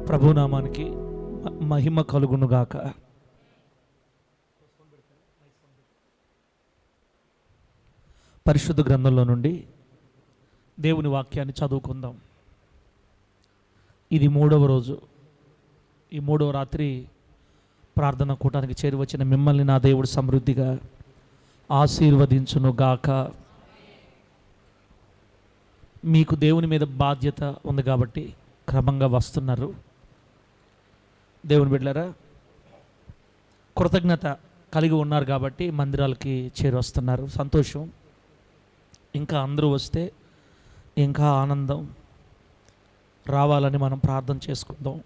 ప్రభునామానికి మహిమ కలుగునుగాక. పరిశుద్ధ గ్రంథంలో నుండి దేవుని వాక్యాన్ని చదువుకుందాం. ఇది 3వ రోజు. ఈ 3వ రాత్రి ప్రార్థన కూటానికి చేరి వచ్చిన మిమ్మల్ని నా దేవుడు సమృద్ధిగా ఆశీర్వదించునుగాక. మీకు దేవుని మీద బాధ్యత ఉంది కాబట్టి క్రమంగా వస్తున్నారు. దేవుని బిడ్డలారా, కృతజ్ఞత కలిగి ఉన్నారు కాబట్టి మందిరాలకి చేరి వస్తున్నారు. సంతోషం. ఇంకా అందరూ వస్తే ఇంకా ఆనందం రావాలని మనం ప్రార్థన చేసుకుందాం.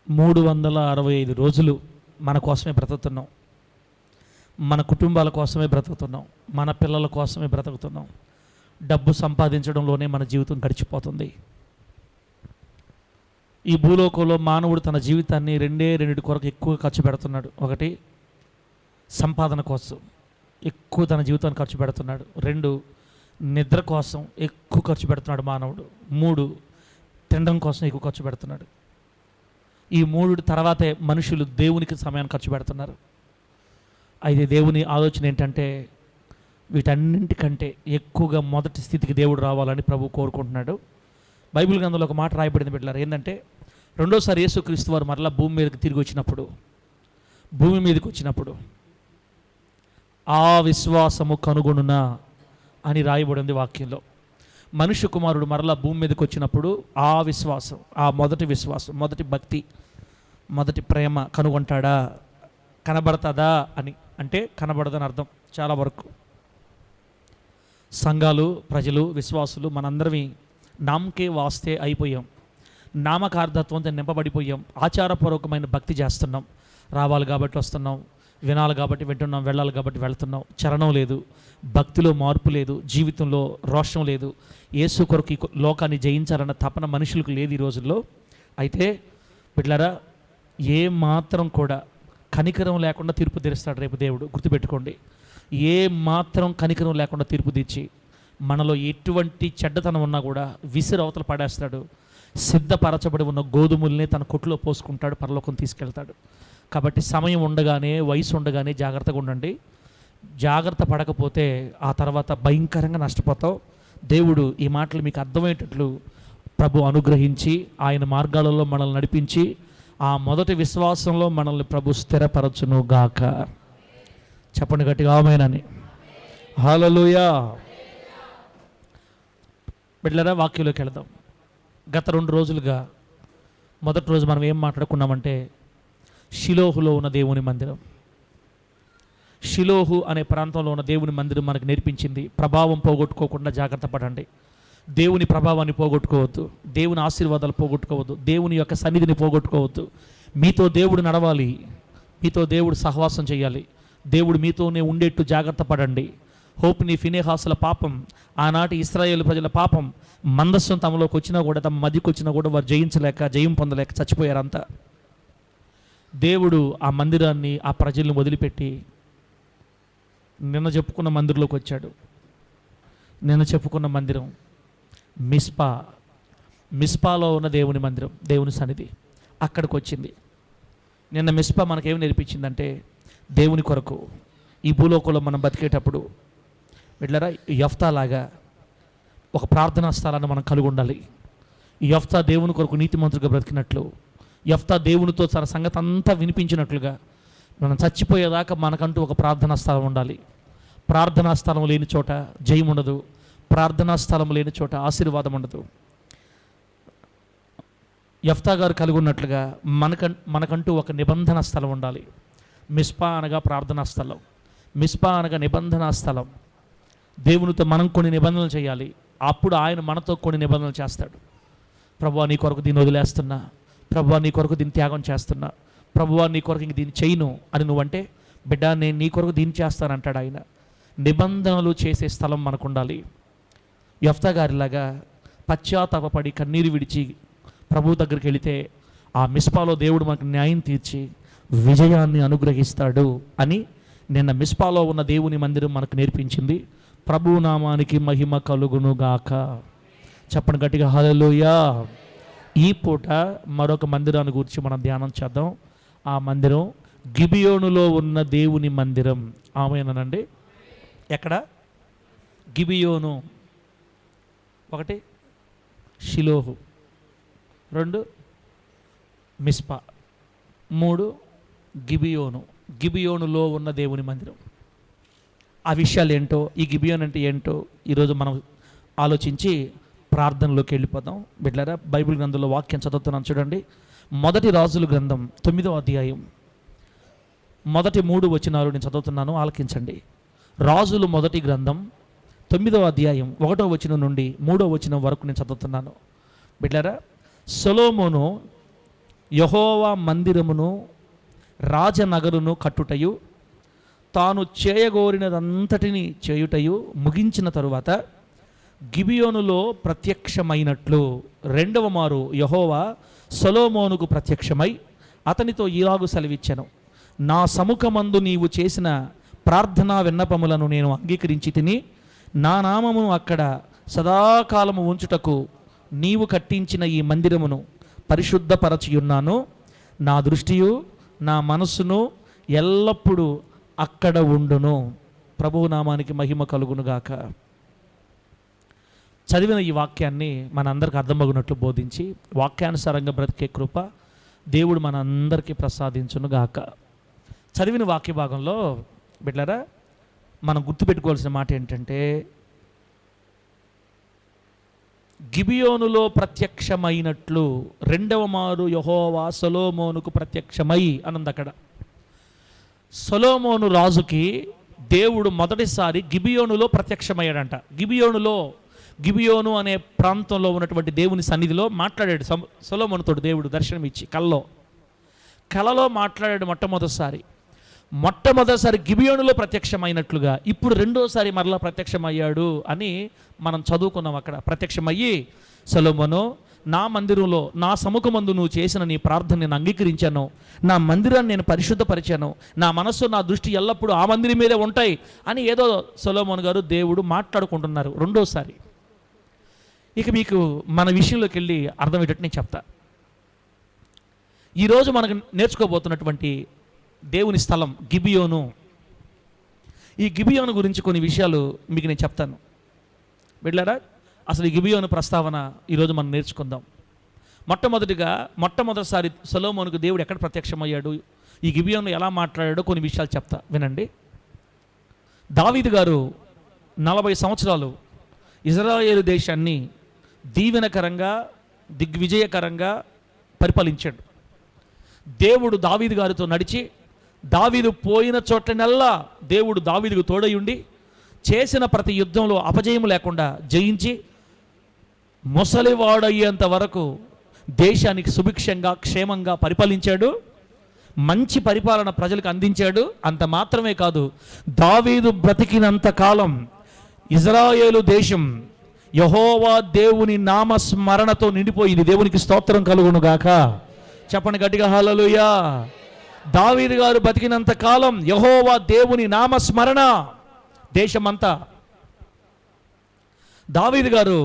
మూడు 365 రోజులు మన కోసమే బ్రతుకుతున్నాం. మన కుటుంబాల కోసమే బ్రతుకుతున్నాం. మన పిల్లల కోసమే బ్రతుకుతున్నాం. డబ్బు సంపాదించడంలోనే మన జీవితం గడిచిపోతుంది. ఈ భూలోకంలో మానవుడు తన జీవితాన్ని రెండింటి కొరకు ఎక్కువ ఖర్చు పెడుతున్నాడు. ఒకటి, సంపాదన కోసం ఎక్కువ తన జీవితాన్ని ఖర్చు పెడుతున్నాడు. 2, నిద్ర కోసం ఎక్కువ ఖర్చు పెడుతున్నాడు మానవుడు. 3, తినడం కోసం ఎక్కువ ఖర్చు పెడుతున్నాడు. ఈ 3 తర్వాతే మనుషులు దేవునికి సమయాన్ని ఖర్చు పెడుతున్నారు. అయితే దేవుని ఆలోచన ఏంటంటే వీటన్నింటికంటే ఎక్కువగా మొదటి స్థితికి దేవుడు రావాలని ప్రభు కోరుకుంటున్నాడు. బైబిల్ గ్రంథంలో ఒక మాట రాయబడింది బిడ్డలారా. ఏంటంటే రెండోసారి యేసుక్రీస్తు వారు మరలా భూమి మీదకి తిరిగి వచ్చినప్పుడు, భూమి మీదకి వచ్చినప్పుడు ఆ విశ్వాసము కనుగొనునా అని రాయబడింది వాక్యంలో. మనుష్య కుమారుడు మరలా భూమి మీదకి వచ్చినప్పుడు ఆ విశ్వాసం, ఆ మొదటి విశ్వాసం, మొదటి భక్తి, మొదటి ప్రేమ కనుగొంటాడా, కనబడతాదా అని. అంటే కనబడదని అర్థం. చాలా వరకు సంఘాలు, ప్రజలు, విశ్వాసులు మనందరివి నామకే వాస్తే అయిపోయాం. నామకార్థత్వంతో నింపబడిపోయాం. ఆచారపూర్వకమైన భక్తి చేస్తున్నాం. రావాలి కాబట్టి వస్తున్నాం, వినాలి కాబట్టి వింటున్నాం, వెళ్ళాలి కాబట్టి వెళ్తున్నాం. చరణం లేదు, భక్తిలో మార్పు లేదు, జీవితంలో రోషం లేదు. యేసు కొరకు ఈ లోకాన్ని జయించాలన్న తపన మనుషులకు లేదు ఈ రోజుల్లో. అయితే బిడ్డలారా, ఏ మాత్రం కూడా కనికరం లేకుండా తీర్పు తీరుస్తాడు రేపు దేవుడు. గుర్తుపెట్టుకోండి. ఏ మాత్రం కనికరం లేకుండా తీర్పు తీర్చి మనలో ఎటువంటి చెడ్డతనం ఉన్నా కూడా విసిరి అవతల పడేస్తాడు. సిద్ధపరచబడి ఉన్న గోధుమల్ని తన కొట్టులో పోసుకుంటాడు, పరలోకం తీసుకెళ్తాడు. కాబట్టి సమయం ఉండగానే, వయసు ఉండగానే జాగ్రత్తగా ఉండండి. జాగ్రత్త పడకపోతే ఆ తర్వాత భయంకరంగా నష్టపోతావు. దేవుడు ఈ మాటలు మీకు అర్థమయ్యేటట్లు ప్రభు అనుగ్రహించి ఆయన మార్గాలలో మనల్ని నడిపించి ఆ మొదటి విశ్వాసంలో మనల్ని ప్రభు స్థిరపరచును గాక. చెప్పండి గట్టిగా ఆమేనని. హల్లెలూయా. బిడ్డలారా, వాక్యంలోకి వెళదాం. గత 2 రోజులుగా మొదటి రోజు మనం ఏం మాట్లాడుకున్నామంటే షిలోహులో ఉన్న దేవుని మందిరం. షిలోహు అనే ప్రాంతంలో ఉన్న దేవుని మందిరం మనకు నేర్పించింది ప్రభావం పోగొట్టుకోకుండా జాగ్రత్త పడండి. దేవుని ప్రభావాన్ని పోగొట్టుకోవద్దు, దేవుని ఆశీర్వాదాలు పోగొట్టుకోవద్దు, దేవుని యొక్క సన్నిధిని పోగొట్టుకోవద్దు. మీతో దేవుడు నడవాలి, మీతో దేవుడు సహవాసం చేయాలి, దేవుడు మీతోనే ఉండేట్టు జాగ్రత్త పడండి. హోప్ని, ఫినెహాసుల పాపం, ఆనాటి ఇశ్రాయేలు ప్రజల పాపం, మందస్సం తమలోకి వచ్చినా కూడా, తమ మధ్యకి వచ్చినా కూడా వారు జయించలేక, జయం పొందలేక చచ్చిపోయారంతా. దేవుడు ఆ మందిరాన్ని, ఆ ప్రజల్ని వదిలిపెట్టి నిన్న చెప్పుకున్న మందిరంలోకి వచ్చాడు. నిన్న చెప్పుకున్న మందిరం మిస్పాలో ఉన్న దేవుని మందిరం, దేవుని సన్నిధి. అక్కడికి వచ్చింది. నిన్న మిస్పా మనకేమి నేర్పించిందంటే దేవుని కొరకు ఈ భూలోకంలో మనం బతికేటప్పుడు బిడ్డలారా, యెఫ్తా లాగా ఒక ప్రార్థనా స్థలాన్ని మనం కలిగి ఉండాలి. యెఫ్తా దేవుని కొరకు నీతిమంతుడిగా బ్రతికినట్లు, యెఫ్తా దేవునితో తన సంగతి అంతా వినిపించినట్లుగా మనం చచ్చిపోయేదాకా మనకంటూ ఒక ప్రార్థనా స్థలం ఉండాలి. ప్రార్థనా స్థలం లేని చోట జయం ఉండదు. ప్రార్థనా స్థలం లేని చోట ఆశీర్వాదం ఉండదు. యెఫ్తా గారు కలిగి ఉన్నట్లుగా మనకంటూ ఒక నిబంధన స్థలం ఉండాలి. మిస్పా అనగా ప్రార్థనా స్థలం, మిస్పా అనగా నిబంధనా స్థలం. దేవునితో మనం కొన్ని నిబంధనలు చేయాలి. అప్పుడు ఆయన మనతో కొన్ని నిబంధనలు చేస్తాడు. ప్రభువా, నీ కొరకు దీన్ని వదిలేస్తున్నా, ప్రభువా నీ కొరకు దీన్ని త్యాగం చేస్తున్నా, ప్రభువా నీ కొరకు ఇంక దీన్ని చేయను అని నువ్వంటే, బిడ్డ నేను నీ కొరకు దీన్ని చేస్తానంటాడు ఆయన. నిబంధనలు చేసే స్థలం మనకు ఉండాలి. యెఫ్తా గారిలాగా పశ్చాత్తాపపడి కన్నీరు విడిచి ప్రభు దగ్గరికి వెళితే ఆ మిస్పాలో దేవుడు మనకు న్యాయం తీర్చి విజయాన్ని అనుగ్రహిస్తాడు అని నిన్న మిస్పాలో ఉన్న దేవుని మందిరం మనకు నేర్పించింది. ప్రభు నామానికి మహిమ కలుగునుగాక. చెప్పండి గట్టిగా హల్లెలూయా. ఈ పూట మరొక మందిరాన్ని గురించి మనం ధ్యానం చేద్దాం. ఆ మందిరం గిబియోనులో ఉన్న దేవుని మందిరం. ఆమేనండి. ఎక్కడ? గిబియోను. 1 షిలోహు, 2 మిస్పా, 3 గిబియోను. గిబియోనులో ఉన్న దేవుని మందిరం. ఆ విషయాలు ఏంటో, ఈ గిబియోన్ అంటే ఏంటో ఈరోజు మనం ఆలోచించి ప్రార్థనలోకి వెళ్ళిపోదాం. బిడ్డలారా, బైబిల్ గ్రంథంలో వాక్యం చదువుతున్నాను చూడండి. 1 రాజుల గ్రంథం 9వ అధ్యాయం మొదటి 3 వచనాలు నేను చదువుతున్నాను, ఆలకించండి. రాజులు మొదటి గ్రంథం 9వ అధ్యాయం 1వ వచనం నుండి 3వ వచనం వరకు నేను చదువుతున్నాను. బిడ్డలారా, సొలొమోను యెహోవా మందిరమును రాజనగరును కట్టుటయు తాను చేయగోరినదంతటిని చేయుటయు ముగించిన తరువాత గిబియోనులో ప్రత్యక్షమైనట్లు రెండవ మారు యెహోవా సొలొమోనుకు ప్రత్యక్షమై అతనితో ఇలాగు సెలవిచ్చెను. నా సముఖమందు నీవు చేసిన ప్రార్థనా విన్నపములను నేను అంగీకరించి తిని నా నామమును అక్కడ సదాకాలము ఉంచుటకు నీవు కట్టించిన ఈ మందిరమును పరిశుద్ధపరచియున్నాను. నా దృష్టియు నా మనస్సును ఎల్లప్పుడూ అక్కడ ఉండును. ప్రభువు నామానికి మహిమ కలుగునుగాక. చదివిన ఈ వాక్యాన్ని మనందరికీ అర్థమగునట్లు బోధించి వాక్యానుసారంగా బ్రతికే కృప దేవుడు మనందరికీ ప్రసాదించునుగాక. చదివిన వాక్య భాగంలో బిడ్డలారా, మనం గుర్తుపెట్టుకోవాల్సిన మాట ఏంటంటే, గిబియోనులో ప్రత్యక్షమైనట్లు రెండవ మారు యెహోవా సొలొమోనుకు ప్రత్యక్షమై అన్నది. అక్కడ సొలొమోను రాజుకి దేవుడు మొదటిసారి గిబియోనులో ప్రత్యక్షమయ్యాడంట. గిబియోను అనే ప్రాంతంలో ఉన్నటువంటి దేవుని సన్నిధిలో మాట్లాడాడు సొలొమోనుతో దేవుడు దర్శనమిచ్చి కలలో మాట్లాడాడు. మొట్టమొదటిసారి గిబియోనులో ప్రత్యక్షమైనట్లుగా ఇప్పుడు రెండోసారి మరలా ప్రత్యక్షమయ్యాడు అని మనం చదువుకున్నాం. అక్కడ ప్రత్యక్షమయ్యి, సొలొమోను, నా మందిరంలో నా సముఖమందు నువ్వు చేసిన నీ ప్రార్థన నేను అంగీకరించాను, నా మందిరాన్ని నేను పరిశుద్ధపరిచాను, నా మనస్సు నా దృష్టి ఎల్లప్పుడూ ఆ మందిరం మీదే ఉంటాయి అని ఏదో సొలొమోను గారు దేవుడు మాట్లాడుకుంటున్నారు రెండోసారి. ఇక మీకు మన విషయంలోకి వెళ్ళి అర్థమయ్యేటట్టు నేను చెప్తా. ఈరోజు మనకు నేర్చుకోబోతున్నటువంటి దేవుని స్థలం గిబియోను. ఈ గిబియోను గురించి కొన్ని విషయాలు మీకు నేను చెప్తాను. బిడ్డలారా, అసలు ఈ గిబియోను ప్రస్తావన ఈరోజు మనం నేర్చుకుందాం. మొట్టమొదటిసారి సొలొమోనుకు దేవుడు ఎక్కడ ప్రత్యక్షమయ్యాడు, ఈ గిబియోను ఎలా మాట్లాడాడో కొన్ని విషయాలు చెప్తా వినండి. దావీదు గారు 40 సంవత్సరాలు ఇజ్రాయేలు దేశాన్ని దీవెనకరంగా దిగ్విజయకరంగా పరిపాలించాడు. దేవుడు దావీదు గారితో నడిచి దావీదు పోయిన చోటనల్లా దేవుడు దావీదుకు తోడై ఉండి చేసిన ప్రతి యుద్ధంలో అపజయం లేకుండా జయించి ముసలివాడయ్యేంత వరకు దేశానికి సుభిక్షంగా క్షేమంగా పరిపాలించాడు. మంచి పరిపాలన ప్రజలకు అందించాడు. అంత మాత్రమే కాదు, దావీదు బ్రతికినంత కాలం ఇజ్రాయేలు దేశం యెహోవా దేవుని నామస్మరణతో నిండిపోయింది. దేవునికి స్తోత్రం కలుగునుగాక. చెప్పండి గట్టిగా హల్లెలూయా. దావీదు గారు బతికినంత కాలం యెహోవా దేవుని నామస్మరణ దేశమంతా. దావీదు గారు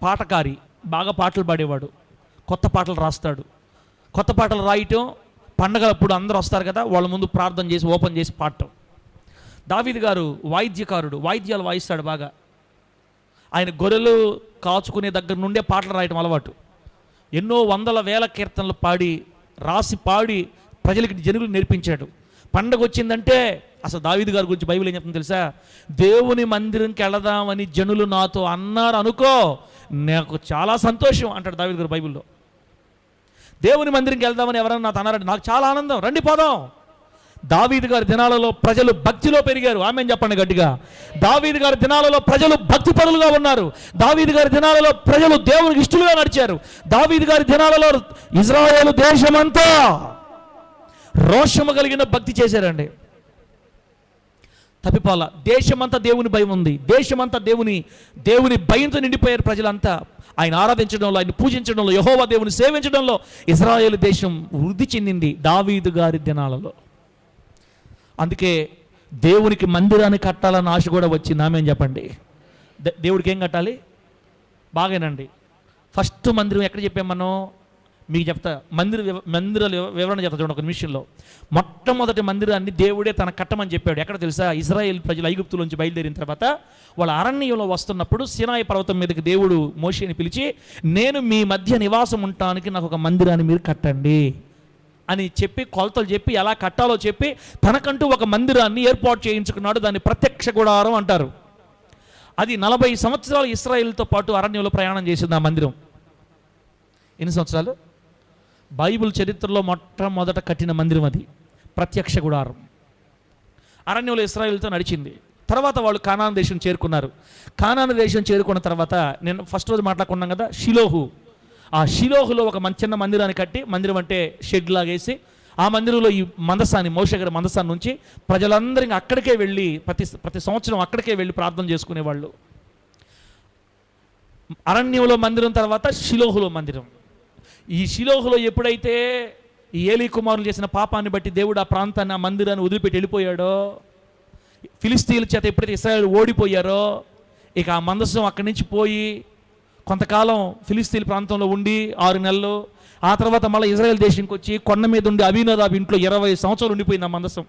పాటకారి, బాగా పాటలు పాడేవాడు, కొత్త పాటలు రాస్తాడు. కొత్త పాటలు రాయటం, పండగలప్పుడు అందరూ వస్తారు కదా, వాళ్ళ ముందు ప్రార్థన చేసి ఓపెన్ చేసి పాడటం. దావీదు గారు వాయిద్యకారుడు, వాయిద్యాలు వాయిస్తాడు బాగా. ఆయన గొర్రెలు కాచుకునే దగ్గర నుండే పాటలు రాయటం అలవాటు. ఎన్నో వందల వేల కీర్తనలు పాడి ప్రజలకి జనులకు నేర్పించాడు. పండగ వచ్చిందంటే అసలు దావీదు గారి గురించి బైబిల్ ఏం చెప్తుందో తెలుసా? దేవుని మందిరంకి వెళదామని జనులు నాతో అన్నారు అనుకో, నాకు చాలా సంతోషం అంటాడు దావీదు గారు బైబిల్లో. దేవుని మందిరంకి వెళ్దామని ఎవరన్నా నాతో అన్నారంటే నాకు చాలా ఆనందం, రండి పోదాం. దావీదు గారి దినాలలో ప్రజలు భక్తిలో పెరిగారు. ఆమేన్ చెప్పండి గట్టిగా. దావీదు గారి దినాలలో ప్రజలు భక్తి పరులుగా ఉన్నారు. దావీదు గారి దినాలలో ప్రజలు దేవునికి ఇష్టలుగా నడిచారు. దావీదు గారి దినాలలో ఇజ్రాయేలు దేశమంతా రోషము కలిగిన భక్తి చేశారండి. తప్పిపోల. దేశమంతా దేవుని భయం ఉంది. దేశమంతా దేవుని భయంతో నిండిపోయారు ప్రజలంతా. ఆయన ఆరాధించడంలో, ఆయన పూజించడంలో, యెహోవా దేవుని సేవించడంలో ఇజ్రాయేలు దేశం వృద్ధి చెందింది దావీదు గారి దినాలలో. అందుకే దేవునికి మందిరాన్ని కట్టాలన్న ఆశ కూడా వచ్చింది. ఆమేన్ చెప్పండి. దేవుడికి ఏం కట్టాలి? బాగానండి. ఫస్ట్ మందిరం ఎక్కడ చెప్పాం మనం? మీకు చెప్తా, మందిర వివరణ చెప్తా చూడండి ఒక నిమిషంలో. మొట్టమొదటి మందిరాన్ని దేవుడే తన కట్టమని చెప్పాడు. ఎక్కడ తెలుసా? ఇజ్రాయేల్ ప్రజలు ఐగుప్తులోంచి బయలుదేరిన తర్వాత వాళ్ళ అరణ్యంలో వస్తున్నప్పుడు సీనాయి పర్వతం మీదకి దేవుడు మోషేని పిలిచి, నేను మీ మధ్య నివాసం ఉండటానికి నాకు ఒక మందిరాన్ని మీరు కట్టండి అని చెప్పి, కొలతలు చెప్పి, ఎలా కట్టాలో చెప్పి తనకంటూ ఒక మందిరాన్ని ఏర్పాటు చేయించుకున్నాడు. దాన్ని ప్రత్యక్ష గుడారం అంటారు. అది 40 సంవత్సరాలు ఇశ్రాయేలుతో పాటు అరణ్యంలో ప్రయాణం చేసింది ఆ మందిరం. ఎన్ని సంవత్సరాలు? బైబిల్ చరిత్రలో మొట్టమొదట కట్టిన మందిరం అది, ప్రత్యక్ష గుడారం. అరణ్యంలో ఇశ్రాయేలుతో నడిచింది. తర్వాత వాళ్ళు కానాను దేశం చేరుకున్నారు. కానాను దేశం చేరుకున్న తర్వాత నేను ఫస్ట్ రోజు మాట్లాడుకున్నాం కదా, షిలోహు. ఆ షిలోహులో ఒక చిన్న మందిరాన్ని కట్టి, మందిరం అంటే షెడ్ లాగేసి, ఆ మందిరంలో ఈ మందసాన్ని, మోషే గారి మందసాన్ని నుంచి ప్రజలందరూ అక్కడికే వెళ్ళి ప్రతి సంవత్సరం అక్కడికే వెళ్ళి ప్రార్థన చేసుకునేవాళ్ళు. అరణ్యంలో మందిరం తర్వాత షిలోహులో మందిరం. ఈ షిలోహులో ఎప్పుడైతే ఈ ఏలీ కుమారులు చేసిన పాపాన్ని బట్టి దేవుడు ఆ ప్రాంతాన్ని, ఆ మందిరాన్ని వదిలిపెట్టి వెళ్ళిపోయాడో, ఫిలిస్తీన్ల చేత ఎప్పుడైతే ఇశ్రాయేలు ఓడిపోయారో, ఇక ఆ మందసం అక్కడి నుంచి పోయి కొంతకాలం ఫిలిస్తీన్ ప్రాంతంలో ఉండి 6 నెలలు, ఆ తర్వాత మళ్ళీ ఇజ్రాయెల్ దేశానికి వచ్చి కొండ మీద ఉండి అబీనాదాబు ఇంట్లో 20 సంవత్సరాలు ఉండిపోయింది ఆ మందసం.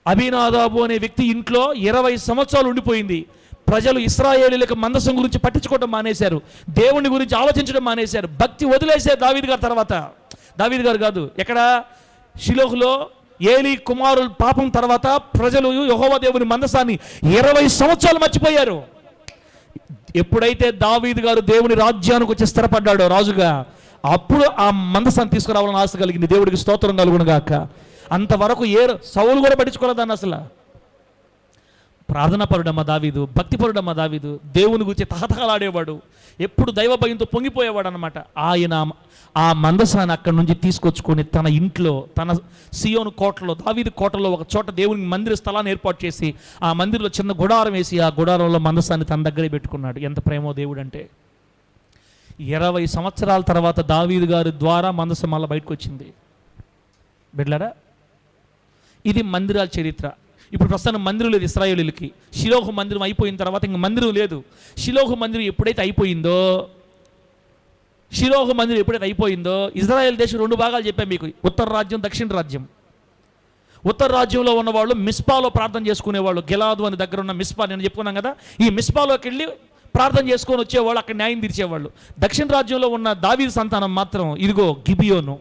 అబీనాదాబు అనే వ్యక్తి ఇంట్లో 20 సంవత్సరాలు ఉండిపోయింది. ప్రజలు ఇశ్రాయేలీయులకు మందసం గురించి పట్టించుకోవడం మానేశారు, దేవుని గురించి ఆలోచించడం మానేశారు, భక్తి వదిలేశారు. దావీదు గారు తర్వాత, దావీదు గారు కాదు, ఎక్కడ? షిలోహులో ఏలీ కుమారుల పాపం తర్వాత ప్రజలు యెహోవా దేవుని మందసాన్ని 20 సంవత్సరాలు మర్చిపోయారు. ఎప్పుడైతే దావీదు గారు దేవుని రాజ్యానికి వచ్చి స్థిరపడ్డాడో రాజుగా, అప్పుడు ఆ మందసాన్ని తీసుకురావాలని ఆశ కలిగింది. దేవుడికి స్తోత్రం కలుగునుగాక. అంతవరకు సౌలు కూడా పట్టించుకోలేదాన్ని అసలు. ప్రార్థనాపరుడమ్మ దావీదు, భక్తిపరుడమ్మ దావీదు, దేవుని గురించి తహతహలాడేవాడు, ఎప్పుడు దైవ భయంతో పొంగిపోయేవాడు అనమాట. ఆయన ఆ మందసాన్ని అక్కడి నుంచి తీసుకొచ్చుకొని తన ఇంట్లో, తన సియోను కోటలో, దావీదు కోటలో ఒక చోట దేవుని మందిర స్థలాన్ని ఏర్పాటు చేసి, ఆ మందిరంలో చిన్న గుడారం వేసి, ఆ గుడారంలో మందసాన్ని తన దగ్గరే పెట్టుకున్నాడు. ఎంత ప్రేమో దేవుడు అంటే. 20 సంవత్సరాల తర్వాత దావీదు గారి ద్వారా మందసం మళ్ళీ బయటకు వచ్చింది. బిడ్డలారా, ఇది మందిరాల చరిత్ర. ఇప్పుడు ప్రస్తుతం మందిరం లేదు ఇశ్రాయేలీయులకి. షిలోహు మందిరం అయిపోయిన తర్వాత ఇంక మందిరం లేదు. షిలోహు మందిరం ఎప్పుడైతే అయిపోయిందో, ఇజ్రాయెల్ దేశం 2 భాగాలు చెప్పాను మీకు, ఉత్తర రాజ్యం, దక్షిణ రాజ్యం. ఉత్తర రాజ్యంలో ఉన్నవాళ్ళు మిస్పాలో ప్రార్థన చేసుకునేవాళ్ళు. గిలాదు అని దగ్గర ఉన్న మిస్పా, నేను చెప్పుకున్నాను కదా, ఈ మిస్పాలోకి వెళ్ళి ప్రార్థన చేసుకొని వచ్చేవాళ్ళు, అక్కడ న్యాయం తీర్చేవాళ్ళు. దక్షిణ రాజ్యంలో ఉన్న దావీదు సంతానం మాత్రం ఇదిగో గిబియోను.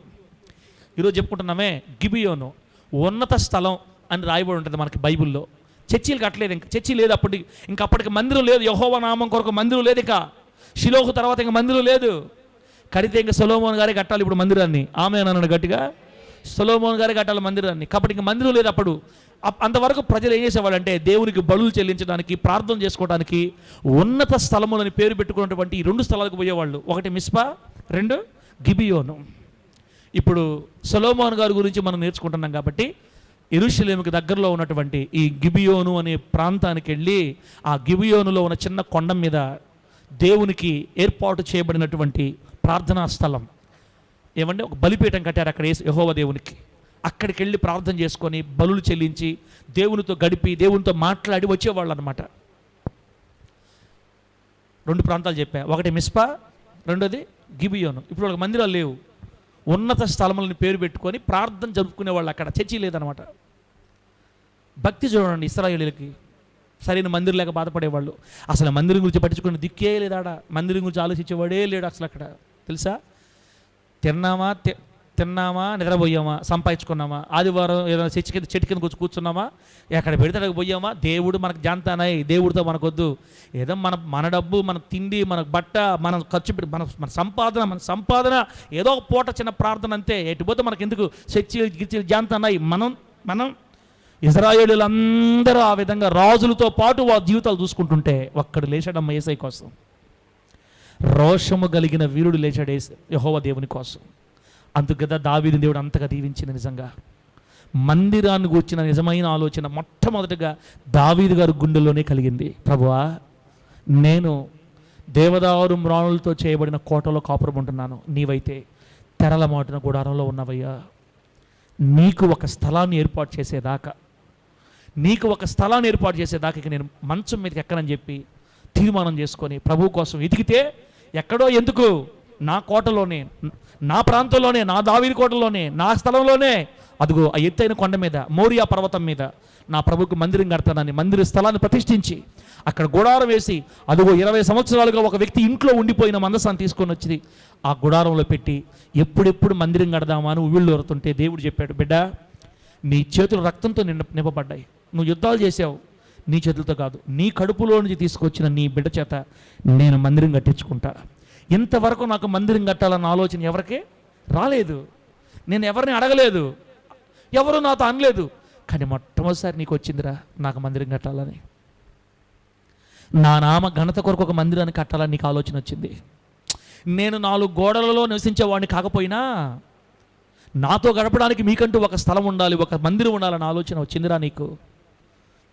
ఈరోజు చెప్పుకుంటున్నామే గిబియోను, ఉన్నత స్థలం అని రాయబడి ఉంటుంది మనకి బైబిల్లో. చర్చిలు కట్టలేదు, ఇంకా చర్చి లేదు అప్పటికి మందిరం లేదు. యెహోవా నామం కొరకు మందిరం లేదు. ఇక షిలోహు తర్వాత ఇంకా మందిరం లేదు. కడితే ఇంకా సొలొమోన్ గారే కట్టాలి ఇప్పుడు మందిరాన్ని. ఆమె అన్నాడు గట్టిగా, సొలొమోన్ గారే కట్టాలి మందిరాన్ని. కాబట్టి ఇంకా మందిరం లేదు అప్పుడు. అంతవరకు ప్రజలు ఏం చేసేవాళ్ళు అంటే, దేవునికి బలులు చెల్లించడానికి, ప్రార్థన చేసుకోవడానికి ఉన్నత స్థలములని పేరు పెట్టుకున్నటువంటి ఈ 2 స్థలాలకు పోయేవాళ్ళు. ఒకటి మిస్పా, 2 గిబియోను. ఇప్పుడు సొలొమోన్ గారి గురించి మనం నేర్చుకుంటున్నాం కాబట్టి, యెరూషలేముకి దగ్గరలో ఉన్నటువంటి ఈ గిబియోను అనే ప్రాంతానికి వెళ్ళి, ఆ గిబియోనులో ఉన్న చిన్న కొండ మీద దేవునికి ఏర్పాటు చేయబడినటువంటి ప్రార్థనా స్థలం, ఏమంటే ఒక బలిపీఠం కట్టారు అక్కడ యెహోవా దేవునికి. అక్కడికి వెళ్ళి ప్రార్థన చేసుకొని, బలులు చెల్లించి, దేవునితో గడిపి, దేవునితో మాట్లాడి వచ్చేవాళ్ళు అనమాట. 2 ప్రాంతాలు చెప్పా, ఒకటి మిస్పా, 2ది గిబియోను. ఇప్పుడు వాళ్ళకి మందిరాలు లేవు, ఉన్నత స్థలములను పేరు పెట్టుకొని ప్రార్థన జరుపుకునేవాళ్ళు. అక్కడ చర్చి లేదనమాట. భక్తి చూడండి, ఇశ్రాయేలీయులకి సరైన మందిరం లేక బాధపడేవాళ్ళు. అసలు మందిరం గురించి పట్టించుకునే దిక్కే లేదాడ, మందిరం గురించి ఆలోచించేవాడే లేడు అసలు అక్కడ. తెలుసా? తిన్నామా, నిద్రపోయామా, సంపాదించుకున్నామా, ఆదివారం ఏదైనా చెట్టు కింద కూర్చున్నామా, ఎక్కడ పెడితే అక్కడికి పోయామా, దేవుడు మనకు జాంతానాయి, దేవుడితో మనకొద్దు, ఏదో మన డబ్బు, మన తిండి, మన బట్ట, మన ఖర్చు పెట్టి మన సంపాదన ఏదో ఒక పూట చిన్న ప్రార్థన అంతే. ఎటుపోతే మనకు ఎందుకు చర్చిలు జాంతానాయి. మనం ఇశ్రాయేలీయులందరూ ఆ విధంగా రాజులతో పాటు వారి జీవితాలు చూసుకుంటుంటే, ఒక్కడు లేచాడమ్మ యేసయ్య కోసం. రోషము కలిగిన వీరుడు లేచాడు యెహోవా దేవుని కోసం. అందుకదా దావీదు దేవుడు అంతగా దీవించింది. నిజంగా మందిరాన్ని కూర్చిన నిజమైన ఆలోచన మొట్టమొదటిగా దావీదు గారి గుండెల్లోనే కలిగింది. ప్రభువా, నేను దేవదారు మ్రాణులతో చేయబడిన కోటలో కాపురం ఉంటున్నాను, నీవైతే తెరల మాటిన గుడారంలో ఉన్నవయ్యా. నీకు ఒక స్థలాన్ని ఏర్పాటు చేసేదాకా, నీకు ఒక స్థలాన్ని ఏర్పాటు చేసేదాకా ఇక నేను మంచం మీదకి ఎక్కనని చెప్పి తీర్మానం చేసుకొని ప్రభువు కోసం వెతికితే ఎక్కడో ఎందుకు నా కోటలోనే, నా ప్రాంతంలోనే, నా దావీదు కోటలోనే, నా స్థలంలోనే, అదిగో ఆ ఎత్తైన కొండ మీద మోరియా పర్వతం మీద నా ప్రభువుకు మందిరం కడతానని మందిర స్థలాన్ని ప్రతిష్ఠించి అక్కడ గుడారం వేసి, అదిగో 20 సంవత్సరాలుగా ఒక వ్యక్తి ఇంట్లో ఉండిపోయిన మందసాన్ని తీసుకొని వచ్చి ఆ గుడారంలో పెట్టి ఎప్పుడెప్పుడు మందిరం కడదామా అని ఉవ్విళ్ళు దొరుకుతుంటే దేవుడు చెప్పాడు, బిడ్డ నీ చేతులు రక్తంతో నింపబడ్డాయి, నువ్వు యుద్ధాలు చేసావు, నీ చేతులతో కాదు, నీ కడుపులో నుంచి తీసుకొచ్చిన నీ బిడ్డ చేత నేను మందిరం కట్టించుకుంటా. ఇంతవరకు నాకు మందిరం కట్టాలన్న ఆలోచన ఎవరికే రాలేదు, నేను ఎవరిని అడగలేదు, ఎవరు నాతో అనలేదు, కానీ మొట్టమొదటిసారి నీకు వచ్చిందిరా నాకు మందిరం కట్టాలని, నా నామ ఘనత కొరకు ఒక మందిరాన్ని కట్టాలని నీకు ఆలోచన వచ్చింది. నేను 4 గోడలలో నివసించేవాడిని కాకపోయినా నాతో గడపడానికి మీకంటూ ఒక స్థలం ఉండాలి, ఒక మందిరం ఉండాలన్న ఆలోచన వచ్చిందిరా నీకు,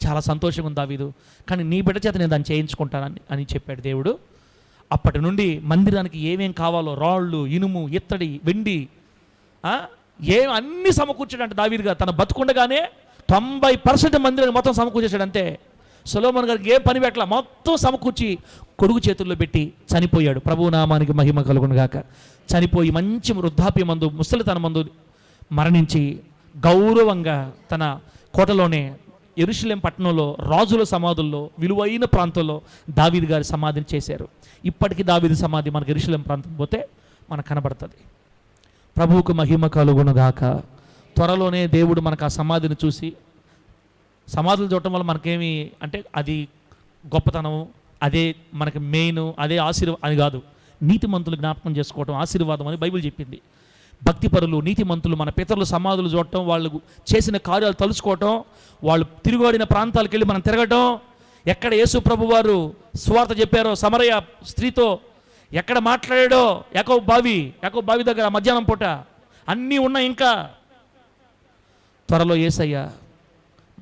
చాలా సంతోషంగా ఉంది దావీదు, కానీ నీ బిడ్డ చేత నేను దాన్ని చేయించుకుంటానని అని చెప్పాడు దేవుడు. అప్పటి నుండి మందిరానికి ఏమేం కావాలో రాళ్ళు, ఇనుము, ఇత్తడి, వెండి అన్నీ సమకూర్చాడంటే దావీదు గారు తన బతుకుండగానే 90% మందిరాన్ని మొత్తం సమకూర్చేశాడు. అంతే, సొలొమోను గారికి ఏం పని పెట్టలా, మొత్తం సమకూర్చి కొడుకు చేతుల్లో పెట్టి చనిపోయాడు. ప్రభువు నామానికి మహిమ కలుగును గాక. చనిపోయి మంచి వృద్ధాప్యమందు ముసలితనమందు మరణించి గౌరవంగా తన కోటలోనే యెరూషలేం పట్టణంలో రాజుల సమాధుల్లో విలువైన ప్రాంతంలో దావీదు గారి సమాధిని చేశారు. ఇప్పటికీ దావీదు సమాధి మనకు యెరూషలేం ప్రాంతం పోతే మనకు కనబడుతుంది. ప్రభువుకు మహిమ కలుగును గాక. త్వరలోనే దేవుడు మనకు ఆ సమాధిని చూసి, సమాధులు చూడటం వల్ల మనకేమి అంటే అది గొప్పతనం, అదే మనకి మెయిన్, అదే అది కాదు. నీతిమంతులు జ్ఞాపకం చేసుకోవటం ఆశీర్వాదం అని బైబిల్ చెప్పింది. భక్తిపరులు, నీతిమంతులు మన పితరులు సమాధులు చూడటం, వాళ్ళు చేసిన కార్యాలు తలుచుకోవటం, వాళ్ళు తిరుగాడిన ప్రాంతాలకు వెళ్ళి మనం తిరగటం, ఎక్కడ యేసు ప్రభు వారు సువార్త చెప్పారో సమరయ స్త్రీతో, ఎక్కడ మాట్లాడాడో యాకోబు బావి దగ్గర మధ్యాహ్నం పూట, అన్నీ ఉన్నాయి. ఇంకా త్వరలో యేసయ్య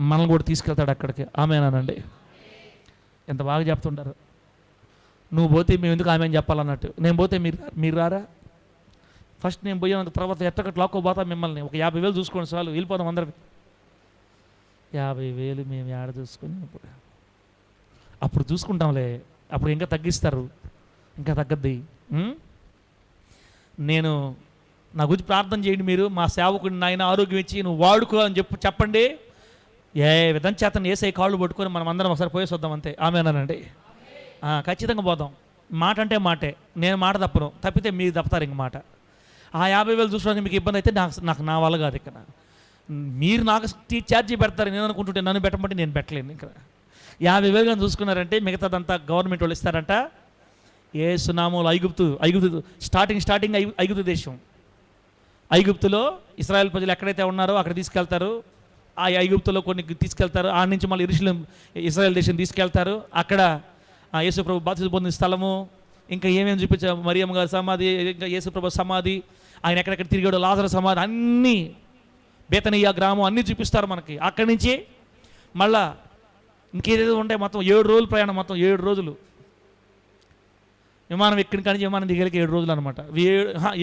మనల్ని కూడా తీసుకెళ్తాడు అక్కడికి. ఆమేనండి. ఎంత బాగా చెప్తుంటారు. నువ్వు పోతే మేము ఎందుకు ఆమె చెప్పాలన్నట్టు, నేను పోతే మీరు రారా, ఫస్ట్ నేను పోయాను, తర్వాత ఎట్టకట్టు లాక్కోపోతా మిమ్మల్ని, ఒక 50,000 చూసుకోండి చాలు, వెళ్ళిపోదాం అందరికి. 50,000 మేము ఏడ చూసుకొని అప్పుడు చూసుకుంటాంలే, అప్పుడు ఇంకా తగ్గిస్తారు, ఇంకా తగ్గద్ది. నేను నా గురించి ప్రార్థన చేయండి, మీరు మా సేవకుడిని నాయన ఆరోగ్యం ఇచ్చి నువ్వు వాడుకో అని చెప్పండి. ఏ విధం చేతను యేసయ్య కాళ్ళు పట్టుకొని మనం అందరం ఒకసారి పోయేసి వద్దాం అంతే. ఆమేనండి. ఖచ్చితంగా పోదాం. మాట అంటే మాటే, నేను మాట తప్పను, తప్పితే మీరు తప్పుతారు ఇంక మాట. ఆ 50,000 చూసుకోవడానికి మీకు ఇబ్బంది అయితే నాకు నా వల్ల కాదు. ఇక్కడ మీరు నాకు ఛార్జీ పెడతారు, నేను అనుకుంటుంటే నన్ను పెట్టమంటే నేను పెట్టలేను. ఇక్కడ 50,000 చూసుకున్నారంటే మిగతాదంతా గవర్నమెంట్ వాళ్ళు ఇస్తారంట. యేసు నామములో ఐగుప్తు స్టార్టింగ్ ఐగుప్తు దేశం, ఐగుప్తులో ఇశ్రాయేల్ ప్రజలు ఎక్కడైతే ఉన్నారో అక్కడ తీసుకెళ్తారు. ఆ ఐగుప్తులో కొన్ని తీసుకెళ్తారు, ఆ నుంచి మళ్ళీ ఇశ్రాయేల్ దేశం తీసుకెళ్తారు. అక్కడ యేసు ప్రభు బాప్తిసం పొందిన స్థలము, ఇంకా ఏమేమి చూపించారు, మరియమ్మ గారి సమాధి, ఇంకా యేసు ప్రభు సమాధి, ఆయన ఎక్కడెక్కడ తిరిగాడు, లాజరు సమాధి, అన్నీ బేతనియా గ్రామం అన్నీ చూపిస్తారు మనకి. అక్కడి నుంచి మళ్ళా ఇంకేదేదో ఉంటాయి. మొత్తం 7 రోజులు ప్రయాణం, మొత్తం 7 రోజులు విమానం ఎక్కడి కానీ విమానం దిగలికి 7 రోజులు అనమాట.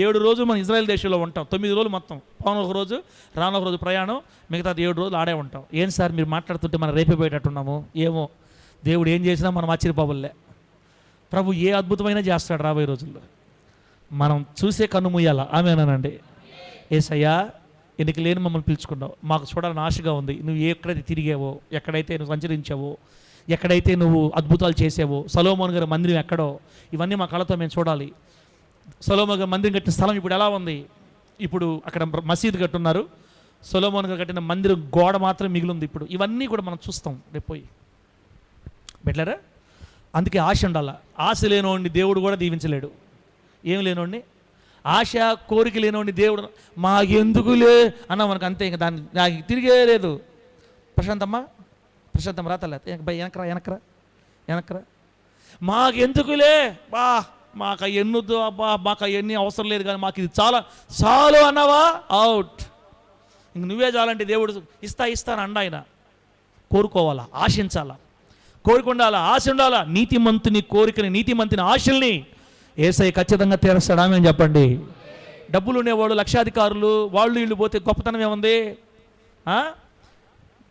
7 రోజులు మనం ఇజ్రాయెల్ దేశంలో ఉంటాం. 9 రోజులు మొత్తం, పవన్ ఒక రోజు, రాను ఒక రోజు ప్రయాణం, మిగతాది 7 రోజులు ఆడే ఉంటాం. ఏం సార్ మీరు మాట్లాడుతుంటే మనం రేపే పోయేటట్టున్నాము, ఏమో దేవుడు ఏం చేసినా మనం ఆశ్చర్యపోవలే. ప్రభు ఏ అద్భుతమైనా చేస్తాడు రాబోయే రోజుల్లో, మనం చూసే కన్ను మూయాల. ఆమేనండి. యేసయ్యా ఎన్నిక లేని మమ్మల్ని పిలుచుకున్నావు, మాకు చూడాలని ఆశగా ఉంది. నువ్వు ఎక్కడైతే తిరిగావో, ఎక్కడైతే నువ్వు సంచరించావో, ఎక్కడైతే నువ్వు అద్భుతాలు చేసావో, సొలొమోను గారి మందిరం ఎక్కడో, ఇవన్నీ మా కళ్ళతో మేము చూడాలి. సొలొమోను గారి మందిరం కట్టిన స్థలం ఇప్పుడు ఎలా ఉంది, ఇప్పుడు అక్కడ మసీదు కట్టున్నారు, సొలొమోను గారు కట్టిన మందిరం గోడ మాత్రం మిగిలింది. ఇప్పుడు ఇవన్నీ కూడా మనం చూస్తాం రేపు పోయి. బెట్లరా, అందుకే ఆశ ఉండాల. ఆశ లేనోడిని దేవుడు కూడా దీవించలేడు. ఏం లేనోడిని, ఆశ కోరిక లేనోడిని దేవుడు మాకెందుకులే అన్నా మనకు అంతే, ఇంకా దాన్ని నాకు తిరిగే లేదు. ప్రశాంతమ్మ రాతలే, వెనకరా మాకెందుకులే, మాకు ఎన్నుద్దు, మాకు అవన్నీ అవసరం లేదు, కానీ మాకు ఇది చాలు అన్నావా, అవుట్. ఇంక నువ్వే చాలంటే దేవుడు ఇస్తాను అండ. ఆయన కోరుకోవాలా, ఆశించాలా, కోరిక ఉండాలా, ఆశ ఉండాలా. నీతిమంతుని కోరికని, నీతిమంతుని ఆశల్ని యేసయ్య ఖచ్చితంగా తీరుస్తాడు. ఆమె అని చెప్పండి. డబ్బులు ఉండేవాళ్ళు, లక్షాధికారులు, వాళ్ళు వీళ్ళు పోతే గొప్పతనం ఏముంది?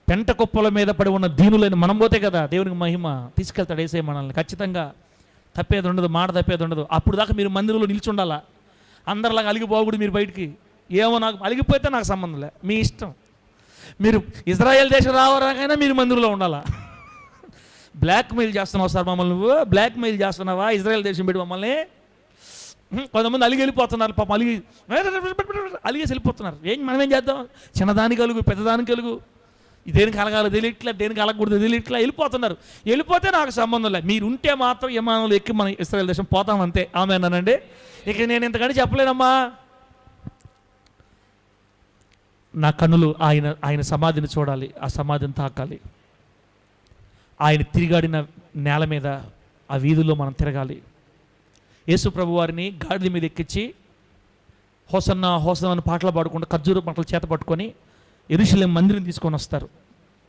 పెంట కుప్పల మీద పడి ఉన్న దీనులైన మనం పోతే కదా దేవునికి మహిమ తీసుకెళ్తాడు యేసయ్య మనల్ని. ఖచ్చితంగా తప్పేది ఉండదు, మాట తప్పేది ఉండదు. అప్పుడు దాకా మీరు మందిరంలో నిల్చుండాలా. అందరిలాగా అలిగిపోకూడదు మీరు బయటికి. ఏమో నాకు అలిగిపోతే నాకు సంబంధం లే, మీ ఇష్టం. మీరు ఇజ్రాయెల్ దేశం రావడానికైనా మీరు మందిరంలో ఉండాలా. బ్లాక్ మెయిల్ చేస్తున్నావు సార్ మమ్మల్ని, నువ్వు బ్లాక్ మెయిల్ చేస్తున్నావా ఇజ్రాయెల్ దేశం పెట్టి మమ్మల్ని. కొంతమంది అలిగి వెళ్ళిపోతున్నారు పాపం, అలిగేసి వెళ్ళిపోతున్నారు. మనమేం చేద్దాం, చిన్నదానికి కలుగు పెద్దదానికి కలుగు, దేనికి అలగాలో తెలియట్లా, దేనికి అలగకూడదు తెలియట్లా, వెళ్ళిపోతున్నారు. వెళ్ళిపోతే నాకు సంబంధం లేదు. మీరు ఉంటే మాత్రం విమానంలో ఎక్కి మనం ఇశ్రాయేల్ దేశం పోతాం అంతే. ఆమేనండి. ఇక నేను ఇంతకంటే చెప్పలేనమ్మా. నా కన్నులు ఆయన సమాధిని చూడాలి, ఆ సమాధిని తాకాలి. ఆయన తిరిగాడిన నేల మీద ఆ వీధుల్లో మనం తిరగాలి. యేసు ప్రభు వారిని గాడిద మీద ఎక్కించి హోసన్న హోసన్న అని పాటలు పాడుకుంటూ ఖర్జూర పంటలు చేత పట్టుకొని యెరూషలేము మందిరం తీసుకొని వస్తారు.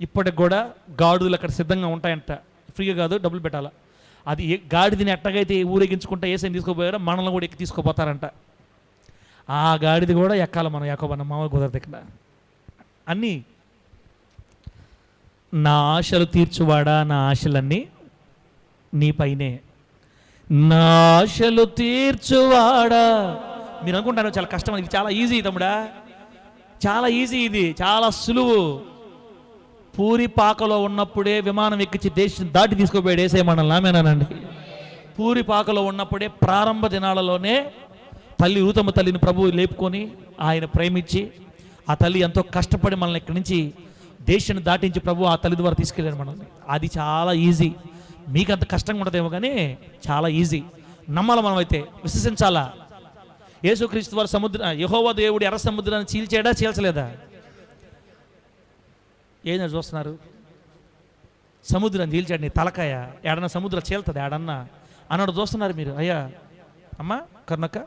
ఇప్పటికి కూడా గాడిదలు అక్కడ సిద్ధంగా ఉంటాయంట. ఫ్రీగా కాదు, డబ్బులు పెట్టాలా. అది గాడిదని ఎట్టగైతే ఊరేగించుకుంటా యేసుని తీసుకుపోయారో మనల్ని కూడా ఎక్కి తీసుకుపోతారంట. ఆ గాడిది కూడా ఎక్కాలి మనం. యాకోబన్న మామూలు కుదరదు ఇక్కడ. అన్నీ నా ఆశలు తీర్చువాడా, నా ఆశలన్నీ నీపైనే. నా ఆశలు తీర్చువాడా. మీరు అనుకుంటాను చాలా కష్టం, ఇది చాలా ఈజీ తమ్ముడా, చాలా ఈజీ, ఇది చాలా సులువు. పూరిపాకలో ఉన్నప్పుడే విమానం ఎక్కించి దేశం దాటి తీసుకుపోయాడు యేసయ్య మనల్ని. ఆమేనండి. పూరిపాకలో ఉన్నప్పుడే ప్రారంభ దినాలలోనే తల్లి రూతమ్మ తల్లిని ప్రభువు లేపుకొని ఆయన ప్రేమించి ఆ తల్లి ఎంతో కష్టపడి మనల్ని ఇక్కడి నుంచి దేశాన్ని దాటించి ప్రభు ఆ తల్లి ద్వారా తీసుకెళ్ళాడు మనల్ని. అది చాలా ఈజీ. మీకు అంత కష్టంగా ఉంటుందేమో కానీ చాలా ఈజీ. నమ్మాలి మనమైతే, విశ్వసించాలా. యేసుక్రీస్తు వారు యెహోవా దేవుడు ఎర్ర సముద్రాన్ని చీల్చాడా చీల్చలేదా? ఏదైనా చూస్తున్నారు, సముద్రం చీల్చాడు. నీ తలకాయ ఏడన్నా సముద్రం చీల్తుంది ఏడన్నా అన్నాడు. చూస్తున్నారు మీరు. అయ్యా అమ్మా కర్ణక్క,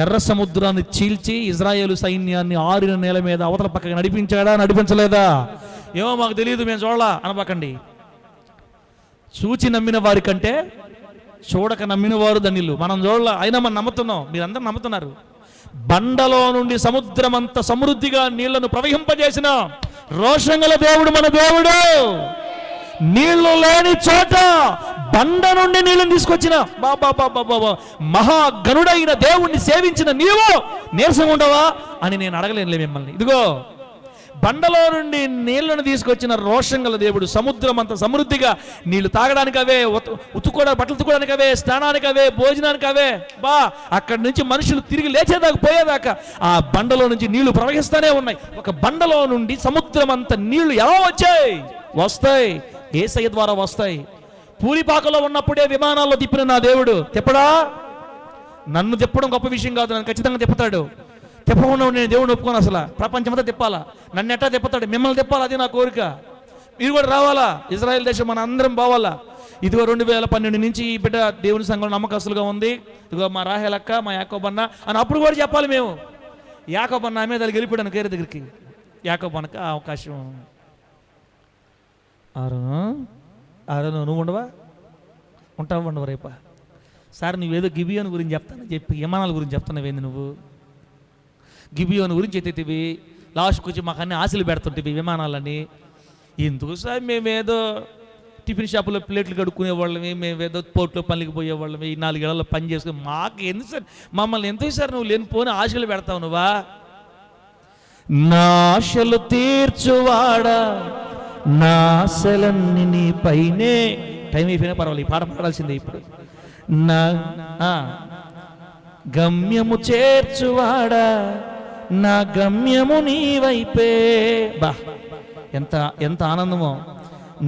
ఎర్ర సముద్రాన్ని చీల్చి ఇజ్రాయేలు సైన్యాన్ని ఆరిన నేల మీద అవతల పక్కకి నడిపించాడా నడిపించలేదా? ఏమో మాకు తెలియదు, మేము చూడాలా అనబాకండి. చూచి నమ్మిన వారి కంటే చూడక నమ్మిన వారు ధన్యులు. మనం చూడాల, అయినా మనం నమ్ముతున్నాం, మీరందరూ నమ్ముతున్నారు. బండలో నుండి సముద్రం అంత సమృద్ధిగా నీళ్లను ప్రవహింపజేసిన రోషంగల దేవుడు మన దేవుడు. నీళ్లు లేని చోట బండ నుండి నీళ్ళని తీసుకొచ్చిన మహాగణుడైన దేవుణ్ణి సేవించిన నీవు నీరసంగా ఉండవా అని నేను అడగలేనులే మిమ్మల్ని. ఇదిగో బండలో నుండి నీళ్లను తీసుకొచ్చిన రోషంగల దేవుడు. సముద్రం అంత సమృద్ధిగా నీళ్లు తాగడానికి అవే, బట్టలు ఉతుకోవడానికి అవే, స్నానానికి అవే, భోజనానికి అవే. అక్కడి నుంచి మనుషులు తిరిగి లేచేదాకా పోయేదాకా ఆ బండలో నుంచి నీళ్లు ప్రవహిస్తూనే ఉన్నాయి. ఒక బండలో నుండి సముద్రం అంత నీళ్లు ఎలా వచ్చాయి? వస్తాయి, యేసయ్య ద్వారా వస్తాయి. పూరిపాకలో ఉన్నప్పుడే విమానాల్లో తిప్పిన నా దేవుడు తిప్పడా? నన్ను తిప్పడం గొప్ప విషయం కాదు, నన్ను ఖచ్చితంగా తిప్పుతాడు. తిప్పకుండా నేను దేవుడిని ఒప్పుకోను. అసలు ప్రపంచమంతా తిప్పాలా, నన్ను ఎట్టా తిప్పుతాడు, మిమ్మల్ని తిప్పాలి, అది నా కోరిక. మీరు కూడా రావాలా, ఇజ్రాయెల్ దేశం మన అందరం పోవాలా. ఇదిగో 2012 నుంచి ఈ బిడ్డ దేవుని సంఘంలో నమ్మకస్తులుగా ఉంది. ఇదిగో మా రాహేలక్క, మా యాకోబన్న అని అప్పుడు కూడా చెప్పాలి మేము. యాకోబన్న ఆమె దానికి వెళ్ళిపోయాను కేర్ దగ్గరికి. యాకోబన్నకు ఆ అవకాశం ఆరోను నువ్వు ఉండవా? ఉంటావు, ఉండవు రేపా? సార్ నువ్వేదో గిబియోన్ గురించి చెప్తాను చెప్పి విమానాల గురించి చెప్తున్నావేంది నువ్వు? గిబియోన్ గురించి ఎత్తివి, లాస్ట్కి వచ్చి మాకు అన్ని ఆశలు పెడుతుంటివి విమానాలని. ఎందుకు సార్ మేమేదో టిఫిన్ షాపులో ప్లేట్లు కడుక్కునే వాళ్ళమి, మేమేదో పోర్ట్లో పనికి పోయేవాళ్ళమి, ఈ 4 ఏళ్లలో పని చేసుకుని మాకు ఎందుకు సార్, మమ్మల్ని ఎందుకు సార్ నువ్వు లేనిపోని ఆశలు పెడతావు నువ్వా? నా ఆశలు తీర్చువాడా, నా ఆశలన్నీ నీ పైనే. టైం అయిపోయినా పర్వాలేదు, ఈ పాట పాడాల్సిందే ఇప్పుడు. నా గమ్యము చేర్చువాడా, నా గమ్యము నీ వైపే. ఎంత ఎంత ఆనందమో.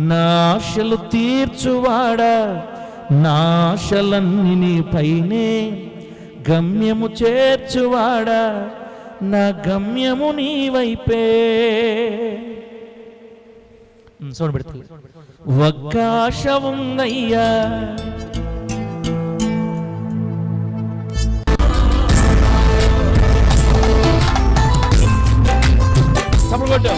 నా ఆశలు తీర్చువాడా, నా ఆశలన్నీ నీ పైనే. గమ్యము చేర్చువాడా, నా గమ్యము నీ వైపే. చూడండి పెడుతుంది. ఒక్క ఆశ ఉందయ్యా, చప్పట్లు కొట్టు.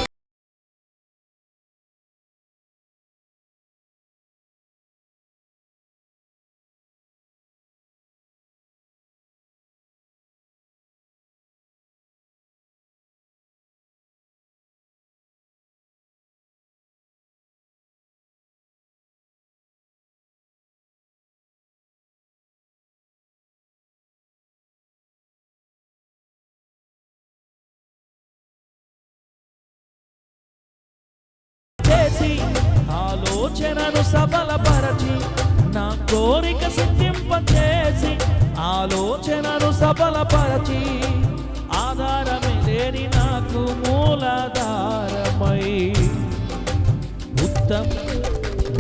ఆలోచనను సఫలపరచి నా కోరిక సిద్ధింపచేసి, ఆలోచనను సఫలపరచి ఆధారమే లేని నాకు మూలాధారమై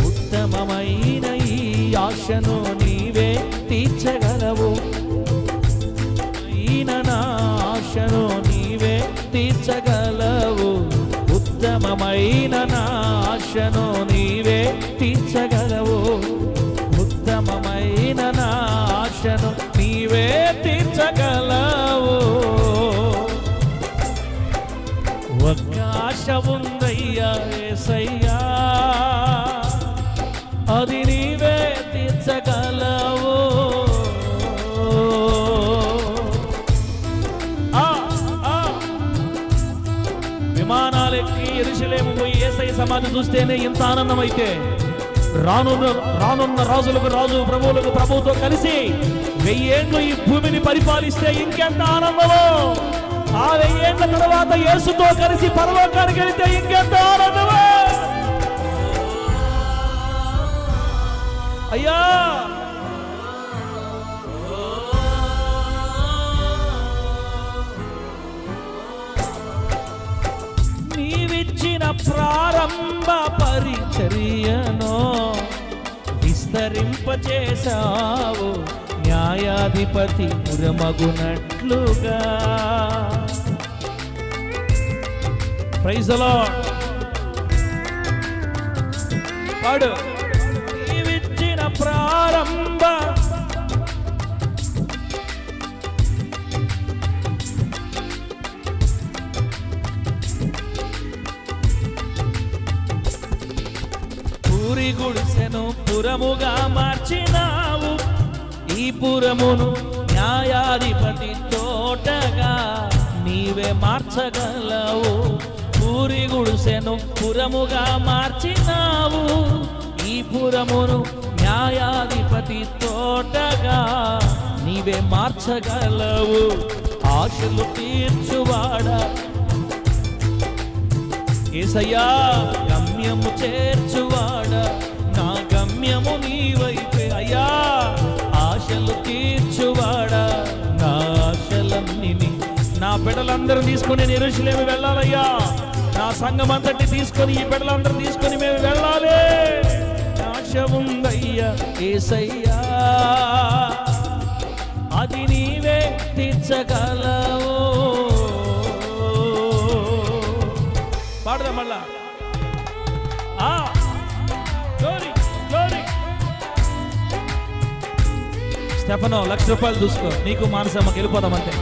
ఉత్తమమైన ఈ ఆశను నీవే తీర్చగలవు. నా ఆశను నీవే తీర్చగలవు. ఉత్తమమైన నా ఆశను నీవే తీర్చగలవు. ఉత్తమమైన నా ఆశను నీవే తీర్చగలవు. ఒక్క ఆశ ఉందయ్యా యేసయ్యా, అది నీవే తీర్చగలవు. విమానాలెక్కి యెరూషలేము పోయి యేసయ్య సమాధి చూస్తేనే ఇంత ఆనందం అయితే, రానున్న రాజులకు రాజు, ప్రభువులకు ప్రభువుతో కలిసి 1000 ఏళ్ళు ఈ భూమిని పరిపాలిస్తే ఇంకెంత ఆనందమో. ఆ 1000 ఏళ్ల తర్వాత యేసుతో కలిసి పరలోకానికి వెళితే ఇంకెంత ఆనందమో. అయ్యా నీవిచ్చిన ప్రారంభ పరిచర్యను విస్తరింపచేశావు, న్యాయాధిపతి పురమగునట్లుగా. Praise the lord. పాడు. నీవిచ్చిన ప్రారంభ పూరి గుడిసెను పురముగా మార్చినావు, ఈ పురమును న్యాయాధిపతి తోటగా నీవే మార్చగలవు. పూరి గుడిసెను పురముగా మార్చినావు, ఈ పురమును న్యాయాధిపతి తోటగా నీవే మార్చగలవు. ఆశలు తీర్చువాడా యేసయ్యా, గమ్యము చేర్చువాడా, నా గమ్యము నీవైపే. అయ్యా ఆశలు తీర్చువాడా, నా ఆశలన్నీ నా బిడ్డలందరూ తీసుకొని నేను యెరూషలేము వెళ్ళాలయ్యా. నా సంఘం అంతటి తీసుకొని ఈ బిడ్డలందరూ తీసుకొని మేము వెళ్ళాలి. ఆశ ఉందయ్యా యేసయ్యా, అది నీవే తీర్చగలవు. పాడదా మళ్ళా. స్టెఫనో 1,00,000 రూపాయలు చూసుకో, నీకు మానసమ్మకి వెళ్ళిపోదామంతే.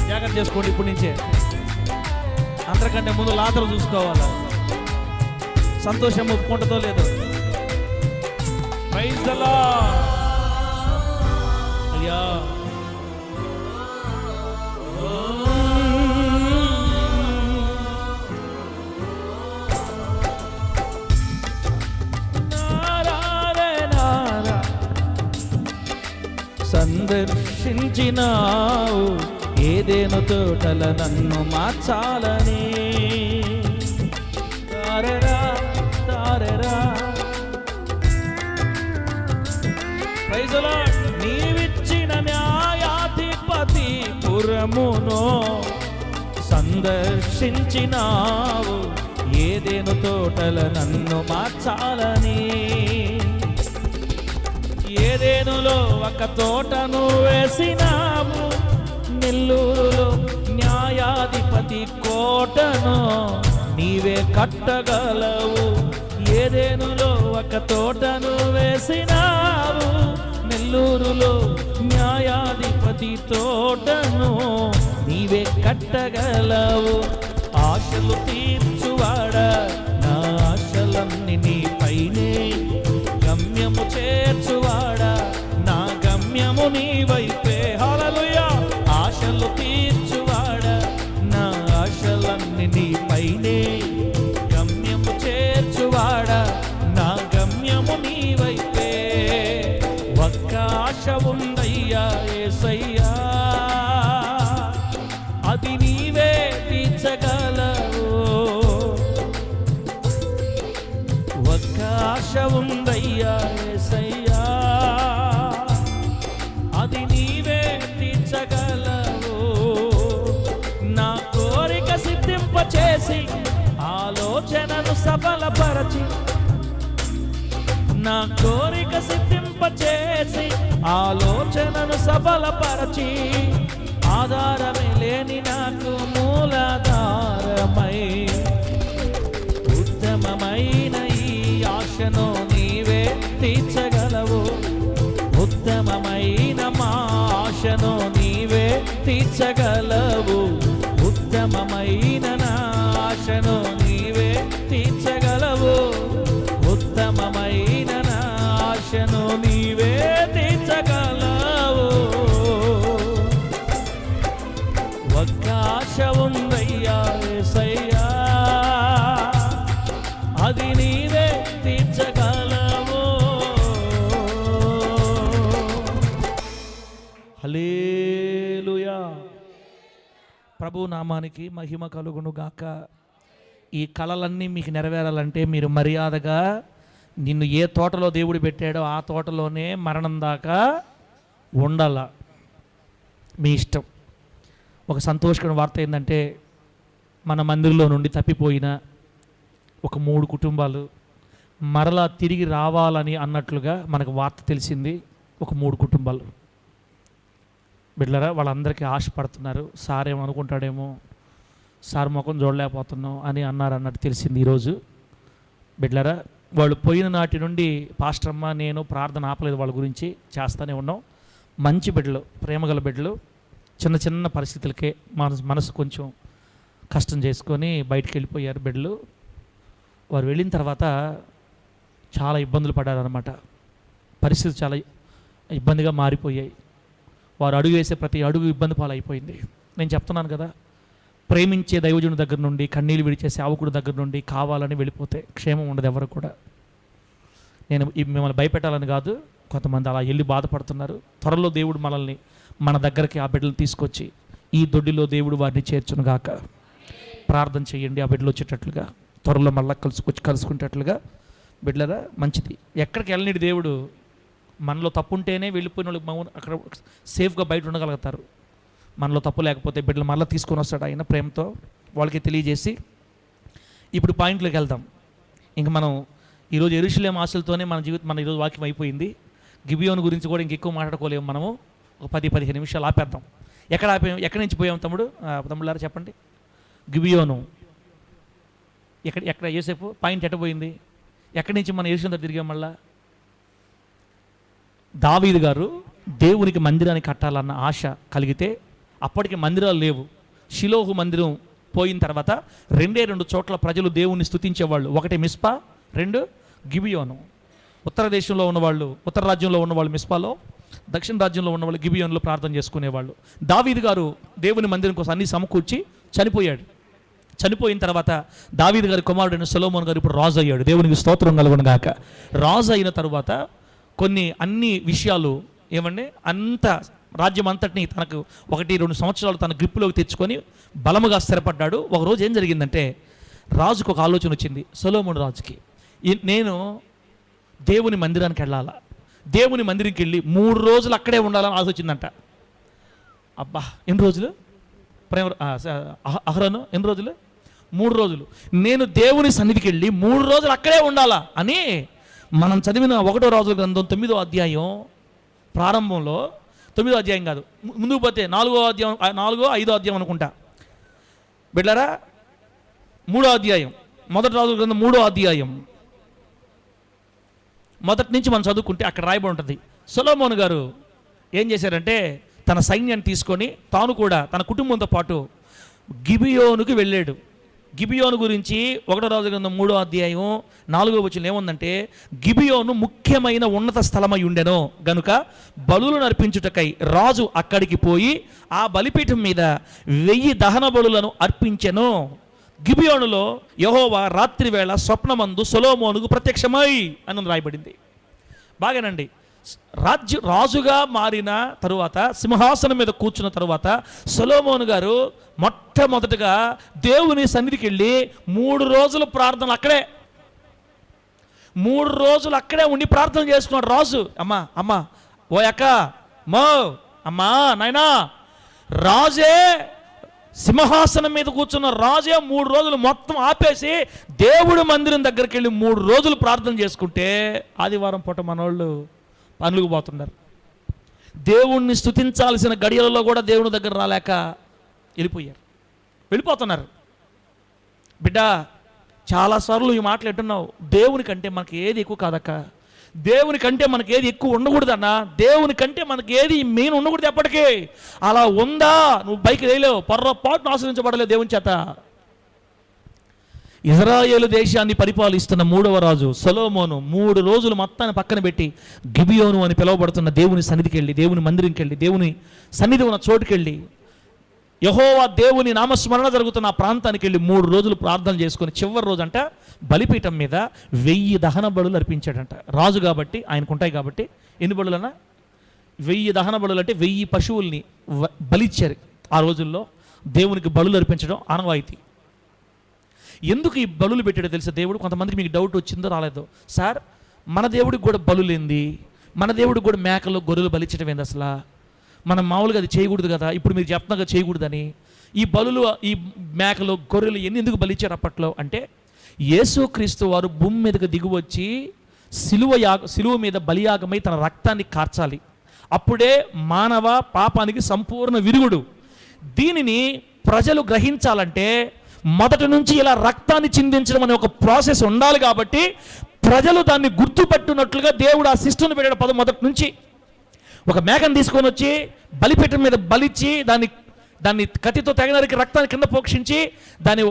జాగ్రత్త చేసుకోండి ఇప్పటి నుంచే. అందరికంటే ముందు లాతరు చూసుకోవాలా, సంతోషం ఒప్పుకుంటుందో లేదో. Praise the lord. అయ్యా సందర్శించినావు, ఏదేను తోటల నన్ను మార్చాలని. తారరా తారరా. Praise the lord. నీవిచ్చిన న్యాయాధిపతి పురమును సందర్శించినావు, ఏదేను తోటల నన్ను మార్చాలని. ఏదేనులో ఒక తోటను వేసినావు, నెల్లూరులో న్యాయాధిపతి కోటను నీవే కట్టగలవు. ఏదేనులో ఒక తోటను వేసినావు, నెల్లూరులో న్యాయాధిపతి తోటను నీవే కట్టగలవు. ఆశలు తీర్చువాడా, నా ఆశలన్నీ నీపైనే. గమ్యము చేర్చువాడా, నా గమ్యము నీవైపే. హల్లెలూయా. ఆశలు తీర్చువాడా, నా ఆశలన్నీ నీపైనే. గమ్యము చేర్చువాడా, నా గమ్యము నీవైపే. ఒక్క ఆశ ఉందయ్యా యేసయ్యా, అది నీవే తీర్చగలవు. ఆశ ఉందయ్యా యేసయ్యా, అది నీవే తీర్చగలవు. నా కోరిక సిద్ధింపచేసి ఆలోచనను సఫలపరచి, నా కోరిక సిద్ధింపచేసి ఆలోచనను సఫలపరచి, ఆధారమే లేని నాకు మూలాధారమై, ఉత్తమమైన ఈ ఆశను నీవే తీర్చగలవు. ఉత్తమమైన మా ఆశను నీవే తీర్చగలవు. ఉత్తమమైన నా ఆశను నీవే తీర్చగలవు. ఉత్తమమైన నా ఆశను నీవే తీర్చగలవు. ఒక్క ఆశ ఉందయ్యా యేసయ్యా, అది నీవే తీర్చగలవు. హల్లెలూయా. ప్రభు నామానికి మహిమ కలుగును గాక. ఈ కలలన్నీ మీకు నెరవేరాలంటే మీరు మర్యాదగా, నిన్ను ఏ తోటలో దేవుడు పెట్టాడో ఆ తోటలోనే మరణం దాకా ఉండాల. మీ ఇష్టం. ఒక సంతోషకరమైన వార్త ఏంటంటే, మన మందిరంలో నుండి తప్పిపోయిన ఒక 3 కుటుంబాలు మరలా తిరిగి రావాలని అన్నట్లుగా మనకు వార్త తెలిసింది. ఒక 3 కుటుంబాలు బిడ్డలారా, వాళ్ళందరికీ ఆశపడుతున్నారు. సార్ ఏమనుకుంటాడేమో, సార్ ముఖం చూడలేకపోతున్నాం అని అన్నట్టు తెలిసింది ఈరోజు. బిడ్డలారా, వాళ్ళు పోయిన నాటి నుండి పాస్టర్ అమ్మ నేను ప్రార్థన ఆపలేదు, వాళ్ళ గురించి చేస్తూనే ఉన్నాం. మంచి బిడ్డలు, ప్రేమగల బిడ్డలు. చిన్న చిన్న పరిస్థితులకే మనసు కొంచెం కష్టం చేసుకొని బయటికి వెళ్ళిపోయారు బిడ్డలు. వారు వెళ్ళిన తర్వాత చాలా ఇబ్బందులు పడ్డారనమాట. పరిస్థితులు చాలా ఇబ్బందిగా మారిపోయాయి. వారు అడుగు వేసే ప్రతి అడుగు ఇబ్బంది పాలైపోయింది. నేను చెప్తున్నాను కదా, ప్రేమించే దైవజనుడి దగ్గర నుండి, కన్నీళ్ళు విడిచే సేవకుడి దగ్గర నుండి కావాలని వెళ్ళిపోతే క్షేమం ఉండదు ఎవరు కూడా. నేను మిమ్మల్ని భయపెట్టాలని కాదు, కొంతమంది అలా వెళ్ళి బాధపడుతున్నారు. త్వరలో దేవుడు మనల్ని మన దగ్గరికి ఆ బిడ్డలు తీసుకొచ్చి ఈ దొడ్డిలో దేవుడు వారిని చేర్చునుగాక. ప్రార్థన చేయండి ఆ బిడ్డలు వచ్చేటట్లుగా, త్వరలో మళ్ళీ కలుసుకునేటట్లుగా. బిడ్డలరా, మంచిది. ఎక్కడికి వెళ్ళనిడు దేవుడు. మనలో తప్పు ఉంటేనే వెళ్ళిపోయిన వాళ్ళు అక్కడ సేఫ్గా బయట ఉండగలుగుతారు. మనలో తప్పు లేకపోతే బిడ్డలు మళ్ళీ తీసుకొని వస్తాడు ఆయన ప్రేమతో, వాళ్ళకి తెలియజేసి. ఇప్పుడు పాయింట్లోకి వెళ్దాం. ఇంక మనం ఈరోజు యెరూషలేము ఆశలతోనే మన ఈరోజు వాక్యం అయిపోయింది. గిబియోను గురించి కూడా ఇంకెక్కువ మాట్లాడుకోలేము మనము. ఒక 10-15 నిమిషాలు ఆపేద్దాం. ఎక్కడ ఆపాము? ఎక్కడి నుంచి పోయాం తమ్ముళ్ళారా చెప్పండి. గిబియోను ఎక్కడ యోసేపు పాయింట్ ఎట్టపోయింది? ఎక్కడి నుంచి మనం యెరూషలేము దగ్గర తిరిగాం? మళ్ళా దావీదు గారు దేవునికి మందిరాన్ని కట్టాలన్న ఆశ కలిగితే, అప్పటికి మందిరాలు లేవు. షిలోహు మందిరం పోయిన తర్వాత 2 చోట్ల ప్రజలు దేవుణ్ణి స్తుతించేవాళ్ళు. ఒకటి మిస్పా, 2 గిబియోను. ఉత్తర దేశంలో ఉన్నవాళ్ళు, ఉత్తర రాజ్యంలో ఉన్నవాళ్ళు మిస్పాలో, దక్షిణ రాజ్యంలో ఉన్నవాళ్ళు గిబియోన్లో ప్రార్థన చేసుకునేవాళ్ళు. దావీదు గారు దేవుని మందిరం కోసం అన్ని సమకూర్చి చనిపోయాడు. చనిపోయిన తర్వాత దావీదు గారి కుమారుడైన సొలొమోను గారు ఇప్పుడు రాజు అయ్యాడు. దేవునికి స్తోత్రం కలుగును గాక. రాజు అయిన తర్వాత అన్ని విషయాలు ఏమంటే అంత రాజ్యం అంతటిని తనకు 1-2 సంవత్సరాలు తన గ్రిప్పులోకి తెచ్చుకొని బలముగా స్థిరపడ్డాడు. ఒకరోజు ఏం జరిగిందంటే, రాజుకు ఒక ఆలోచన వచ్చింది, సొలొమోను రాజుకి. నేను దేవుని మందిరానికి వెళ్ళాలా, దేవుని మందిరానికి వెళ్ళి 3 రోజులు అక్కడే ఉండాలని ఆలోచిందంట. అబ్బా, ఎన్ని రోజులు అహరోను? ఎన్ని రోజులు? 3 రోజులు. నేను దేవుని సన్నిధికి వెళ్ళి 3 రోజులు అక్కడే ఉండాలా అని మనం చదివిన 1వ రాజుల గ్రంథం 9వ అధ్యాయం ప్రారంభంలో, 9వ అధ్యాయం కాదు, ముందుకు పోతే 4వ అధ్యాయం, 4వ 5వ అధ్యాయం అనుకుంటా బిడ్డలారా. 3వ అధ్యాయం, 1వ రాజుల గ్రంథం 3వ అధ్యాయం మొదటి నుంచి మనం చదువుకుంటే అక్కడ రాయబడి ఉంటుంది. సొలొమోను గారు ఏం చేశారంటే, తన సైన్యాన్ని తీసుకొని తాను కూడా తన కుటుంబంతో పాటు గిబియోనుకు వెళ్ళాడు. గిబియోను గురించి 1వ రాజుల గ్రంథం 3వ అధ్యాయం 4వ వచనం ఏముందంటే, గిబియోను ముఖ్యమైన ఉన్నత స్థలమై ఉండెను గనుక బలులు నర్పించుటకై రాజు అక్కడికి పోయి ఆ బలిపీఠం మీద 1000 దహన బలులను అర్పించెను. గిబియోనులో యెహోవా రాత్రి వేళ స్వప్నమందు సొలొమోనుకు ప్రత్యక్షమై అని రాయబడింది. బాగానండి. రాజుగా మారిన తరువాత, సింహాసనం మీద కూర్చున్న తరువాత సొలొమోను గారు మొట్టమొదటిగా దేవుని సన్నిధికి వెళ్ళి 3 రోజుల ప్రార్థనలు అక్కడే. 3 రోజులు అక్కడే ఉండి ప్రార్థన చేసుకున్నాడు రాజు. అమ్మా అమ్మా ఓ అక్క మో అమ్మా నాయనా, రాజే సింహాసనం మీద కూర్చున్న రాజే 3 రోజులు మొత్తం ఆపేసి దేవుడి మందిరం దగ్గరికి వెళ్ళి 3 రోజులు ప్రార్థన చేసుకుంటే ఆదివారం పూట మనోళ్ళు పనులకు పోతున్నారు. దేవుణ్ణి స్తుతించాల్సిన గడియలలో కూడా దేవుని దగ్గర రాలేక వెళ్ళిపోతున్నారు. బిడ్డ, చాలాసార్లు ఈ మాటలు ఎట్టున్నావు, దేవుని కంటే మనకి ఏది ఎక్కువ కాదక్క, దేవుని కంటే మనకి ఏది ఎక్కువ ఉండకూడదన్నా, దేవుని కంటే మనకి ఏది మెయిన్ ఉండకూడదు ఎప్పటికీ. అలా ఉందా నువ్వు బైక్ వేయలేవు, పొర్రపాటును ఆశ్రయించబడలేవు దేవుని చేత. ఇజ్రాయేలు దేశాన్ని పరిపాలిస్తున్న 3వ రాజు సొలొమోను 3 రోజులు మొత్తాన్ని పక్కన పెట్టి గిబియోను అని పిలువబడుతున్న దేవుని సన్నిధికి వెళ్ళి, దేవుని మందిరంకి వెళ్ళి, దేవుని సన్నిధి ఉన్న చోటుకెళ్ళి, యెహోవా దేవుని నామస్మరణ జరుగుతున్న ఆ ప్రాంతానికి వెళ్ళి 3 రోజులు ప్రార్థన చేసుకొని చివరి రోజు అంట బలిపీఠం మీద 1000 దహన బలులు అర్పించాడంట. రాజు కాబట్టి ఆయనకు ఉంటాయి కాబట్టి ఎన్ని బలులన్నా 1000 దహన బలులు అంటే 1000 పశువుల్ని బలిచ్చారు. ఆ రోజుల్లో దేవునికి బలులు అర్పించడం ఆనవాయితీ. ఎందుకు ఈ బలులు పెట్టాడో తెలుసా దేవుడు? కొంతమందికి మీకు డౌట్ వచ్చిందో రాలేదో, సార్ మన దేవుడికి కూడా బలులేంది, మన దేవుడికి కూడా మేకలు గొర్రెలు బలిచ్చడం ఏంది అసలు, మనం మామూలుగా అది చేయకూడదు కదా, ఇప్పుడు మీరు చెప్తున్నాగా చేయకూడదని. ఈ బలులు, ఈ మేకలు గొర్రెలు ఎందుకు బలిచ్చారు అప్పట్లో అంటే, యేసుక్రీస్తు వారు భూమి మీదకి దిగువచ్చి సిలువ మీద బలియాగమై తన రక్తాన్ని కార్చాలి. అప్పుడే మానవ పాపానికి సంపూర్ణ విరుగుడు. దీనిని ప్రజలు గ్రహించాలంటే మొదటి నుంచి ఇలా రక్తాన్ని చిందించడం అనే ఒక ప్రాసెస్ ఉండాలి. కాబట్టి ప్రజలు దాన్ని గుర్తుపట్టినట్లుగా దేవుడు ఆ సిస్టమ్ని పెట్టాడు. మొదటి నుంచి ఒక మేకను తీసుకొని వచ్చి బలిపీఠం మీద బలిచ్చి దాన్ని కత్తితో తెగనరికి రక్తాన్ని కింద పోక్షించి దాని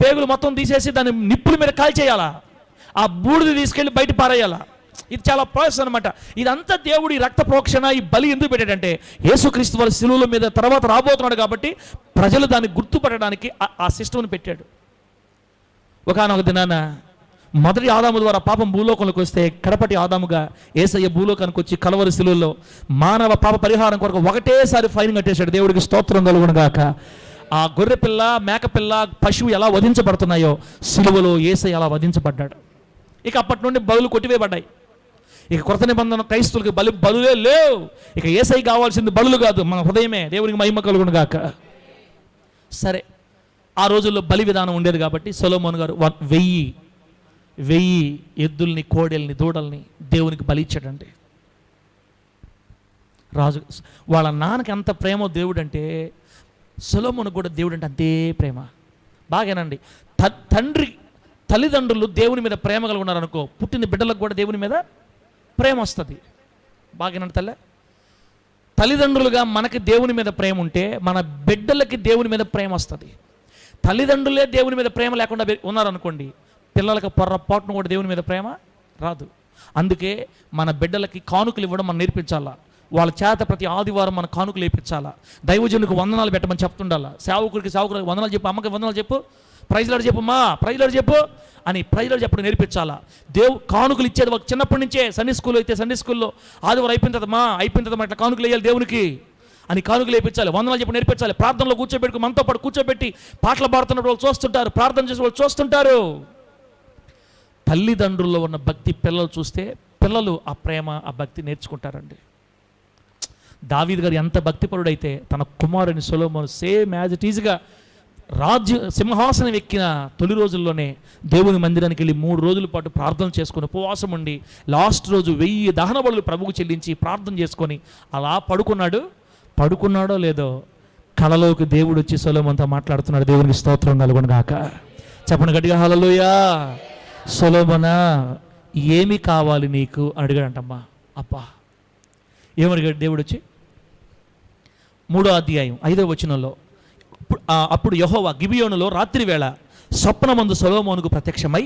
పేగులు మొత్తం తీసేసి దాన్ని నిప్పుల మీద కాల్చేయాలా, ఆ బూడిద తీసుకెళ్ళి బయట పారేయాలా. ఇది చాలా ప్రాసెస్ అనమాట. ఇదంతా దేవుడు ఈ రక్త ప్రోక్షణ, ఈ బలి ఎందుకు పెట్టాడంటే యేసుక్రీస్తు వారి శిలువల మీద తర్వాత రాబోతున్నాడు కాబట్టి ప్రజలు దాన్ని గుర్తుపట్టడానికి ఆ సిస్టమ్ని పెట్టాడు. ఒకానొక దినాన మొదటి ఆదాము ద్వారా పాపం భూలోకంలోకి వస్తే కడపటి ఆదాముగా యేసయ్య భూలోకానికి వచ్చి కలవరి శిలువలో మానవ పాప పరిహారం కొరకు ఒకటేసారి ఫైన్ కట్టేశాడు. దేవుడికి స్తోత్రం కలుగునుగాక. ఆ గొర్రె పిల్ల, మేకపిల్ల, పశువు ఎలా వధించబడుతున్నాయో శిలువలో యేసయ్య అలా వధించబడ్డాడు. ఇక అప్పటి నుండి బలులు కొట్టివేయబడ్డాయి. ఇక కొత్త నిబంధన క్రైస్తవులకి బలులే లేవు. ఇక యేసయ్య కావాల్సింది బలులు కాదు, మన హృదయమే. దేవునికి మహిమ కలుగునుగాక. సరే, ఆ రోజుల్లో బలి విధానం ఉండేది కాబట్టి సొలొమోను గారు 1000 ఎద్దుల్ని, కోడెల్ని, దూడల్ని దేవునికి బలి ఇచ్చాడండి. రాజు వాళ్ళ నాన్నకి ఎంత ప్రేమో దేవుడు అంటే, సొలొమోను కూడా దేవుడు అంటే అంతే ప్రేమ. బాగానండి. తల్లిదండ్రులు దేవుని మీద ప్రేమ కలిగి ఉన్నారనుకో, పుట్టిన బిడ్డలకు కూడా దేవుని మీద ప్రేమ వస్తుంది. బాగానండి. తల్లిదండ్రులుగా మనకి దేవుని మీద ప్రేమ ఉంటే మన బిడ్డలకి దేవుని మీద ప్రేమ వస్తుంది. తల్లిదండ్రులే దేవుని మీద ప్రేమ లేకుండా ఉన్నారనుకోండి, పిల్లలకు పొర్రపాటును కూడా దేవుని మీద ప్రేమ రాదు. అందుకే మన బిడ్డలకి కానుకలు ఇవ్వడం మనం నేర్పించాలా. వాళ్ళ చేత ప్రతి ఆదివారం మన కానుకలు వేయించాలా. దైవజనునికి వందనాలు పెట్టమని చెప్తుండాలా. సేవకుడికి వందనాలు చెప్పు, అమ్మకి వందనాలు చెప్పు, ప్రైజ్లాడు చెప్పు, ప్రైజ్లాడు చెప్పు అని ప్రైజ్లాడు చెప్పడం నేర్పించాలా. కానుకలు ఇచ్చేది ఒక చిన్నప్పటి నుంచే. సండే స్కూల్ అయితే సండే స్కూల్లో ఆదివారం అయిపోయిన తర్వాత ఇట్లా కానుకలు వేయాలి దేవునికి అని కానుకలు వేయించాలి. వందనాలు చెప్పి నేర్పించాలి. ప్రార్థనలో కూర్చోబెట్టుకు మనతో పాటు కూర్చోబెట్టి పాటలు పాడుతున్న వాళ్ళు చూస్తుంటారు, ప్రార్థన చేసే వాళ్ళు చూస్తుంటారు. తల్లిదండ్రుల్లో ఉన్న భక్తి పిల్లలు చూస్తే పిల్లలు ఆ ప్రేమ, ఆ భక్తి నేర్చుకుంటారండి. దావీదు గారు ఎంత భక్తిపరుడైతే తన కుమారుని సొలొమోను సేమ్ యాజ్ ఇట్ ఈజ్గా సింహాసనం ఎక్కిన తొలి రోజుల్లోనే దేవుని మందిరానికి వెళ్ళి 3 రోజుల పాటు ప్రార్థన చేసుకొని ఉపవాసం ఉండి లాస్ట్ రోజు 1000 దహన బలులు ప్రభువుకు చెల్లించి ప్రార్థన చేసుకొని అలా పడుకున్నాడో లేదో కలలోకి దేవుడు వచ్చి సొలొమోనుతో మాట్లాడుతున్నాడు. దేవునికి స్తోత్రం కలుగునుగాక. చెప్పండి గట్టిగా హల్లెలూయా. సొలొమోనా, ఏమి కావాలి నీకు అని అడిగాడంటమ్మా. అబ్బా, ఏమడిగాడు దేవుడు వచ్చి? 3వ అధ్యాయం 5వ వచనంలో, అప్పుడు యెహోవా గిబియోనులో రాత్రి వేళ స్వప్నమందు సొలొమోనుకు ప్రత్యక్షమై,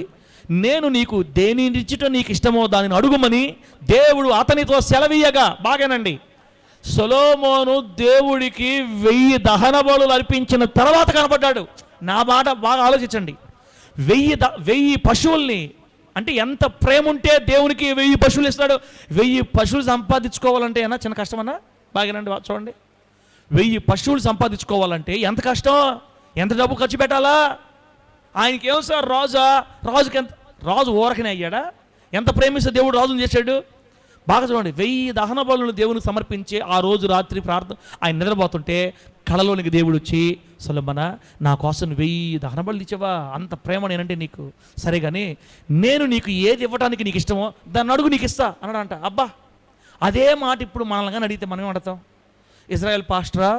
నేను నీకు దేనినిచ్చుట నీకు ఇష్టమో దానిని అడుగుమని దేవుడు అతనితో సెలవీయగా. బాగానండి. సొలొమోను దేవుడికి 1000 దహన బలులు అర్పించిన తర్వాత కనబడ్డాడు. నా మాట బాగా ఆలోచించండి. 1000 పశువుల్ని, అంటే ఎంత ప్రేమ ఉంటే దేవునికి 1000 పశువులు ఇస్తాడు. 1000 పశువులు సంపాదించుకోవాలంటే ఏనా చిన్న కష్టమన్నా? బాగానండి, చూడండి. 1000 పశువులు సంపాదించుకోవాలంటే ఎంత కష్టం, ఎంత డబ్బు ఖర్చు పెట్టాలా? ఆయనకి ఏం సార్ రాజుకి ఎంత? రాజు ఊరకనే అయ్యాడా? ఎంత ప్రేమిస్తే దేవుడు రాజును చేశాడు. బాగా చూడండి, 1000 దహన బలులను దేవునికి సమర్పించి ఆ రోజు రాత్రి ప్రార్థన ఆయన నిద్రపోతుంటే కళలోనికి దేవుడు వచ్చి, సొలొమోనా, నా కోసం 1000 దహన బలులు ఇచ్చావా? అంత ప్రేమ నేనంటే నీకు. సరే కానీ నేను నీకు ఏది ఇవ్వడానికి నీకు ఇష్టమో దాన్ని అడుగు, నీకు ఇస్తా అన్నాడంట. అబ్బా, అదే మాట ఇప్పుడు మనల్ని కానీ అడిగితే మనం ఏమడతాం? ఇజ్రాయెల్ పాస్టరా,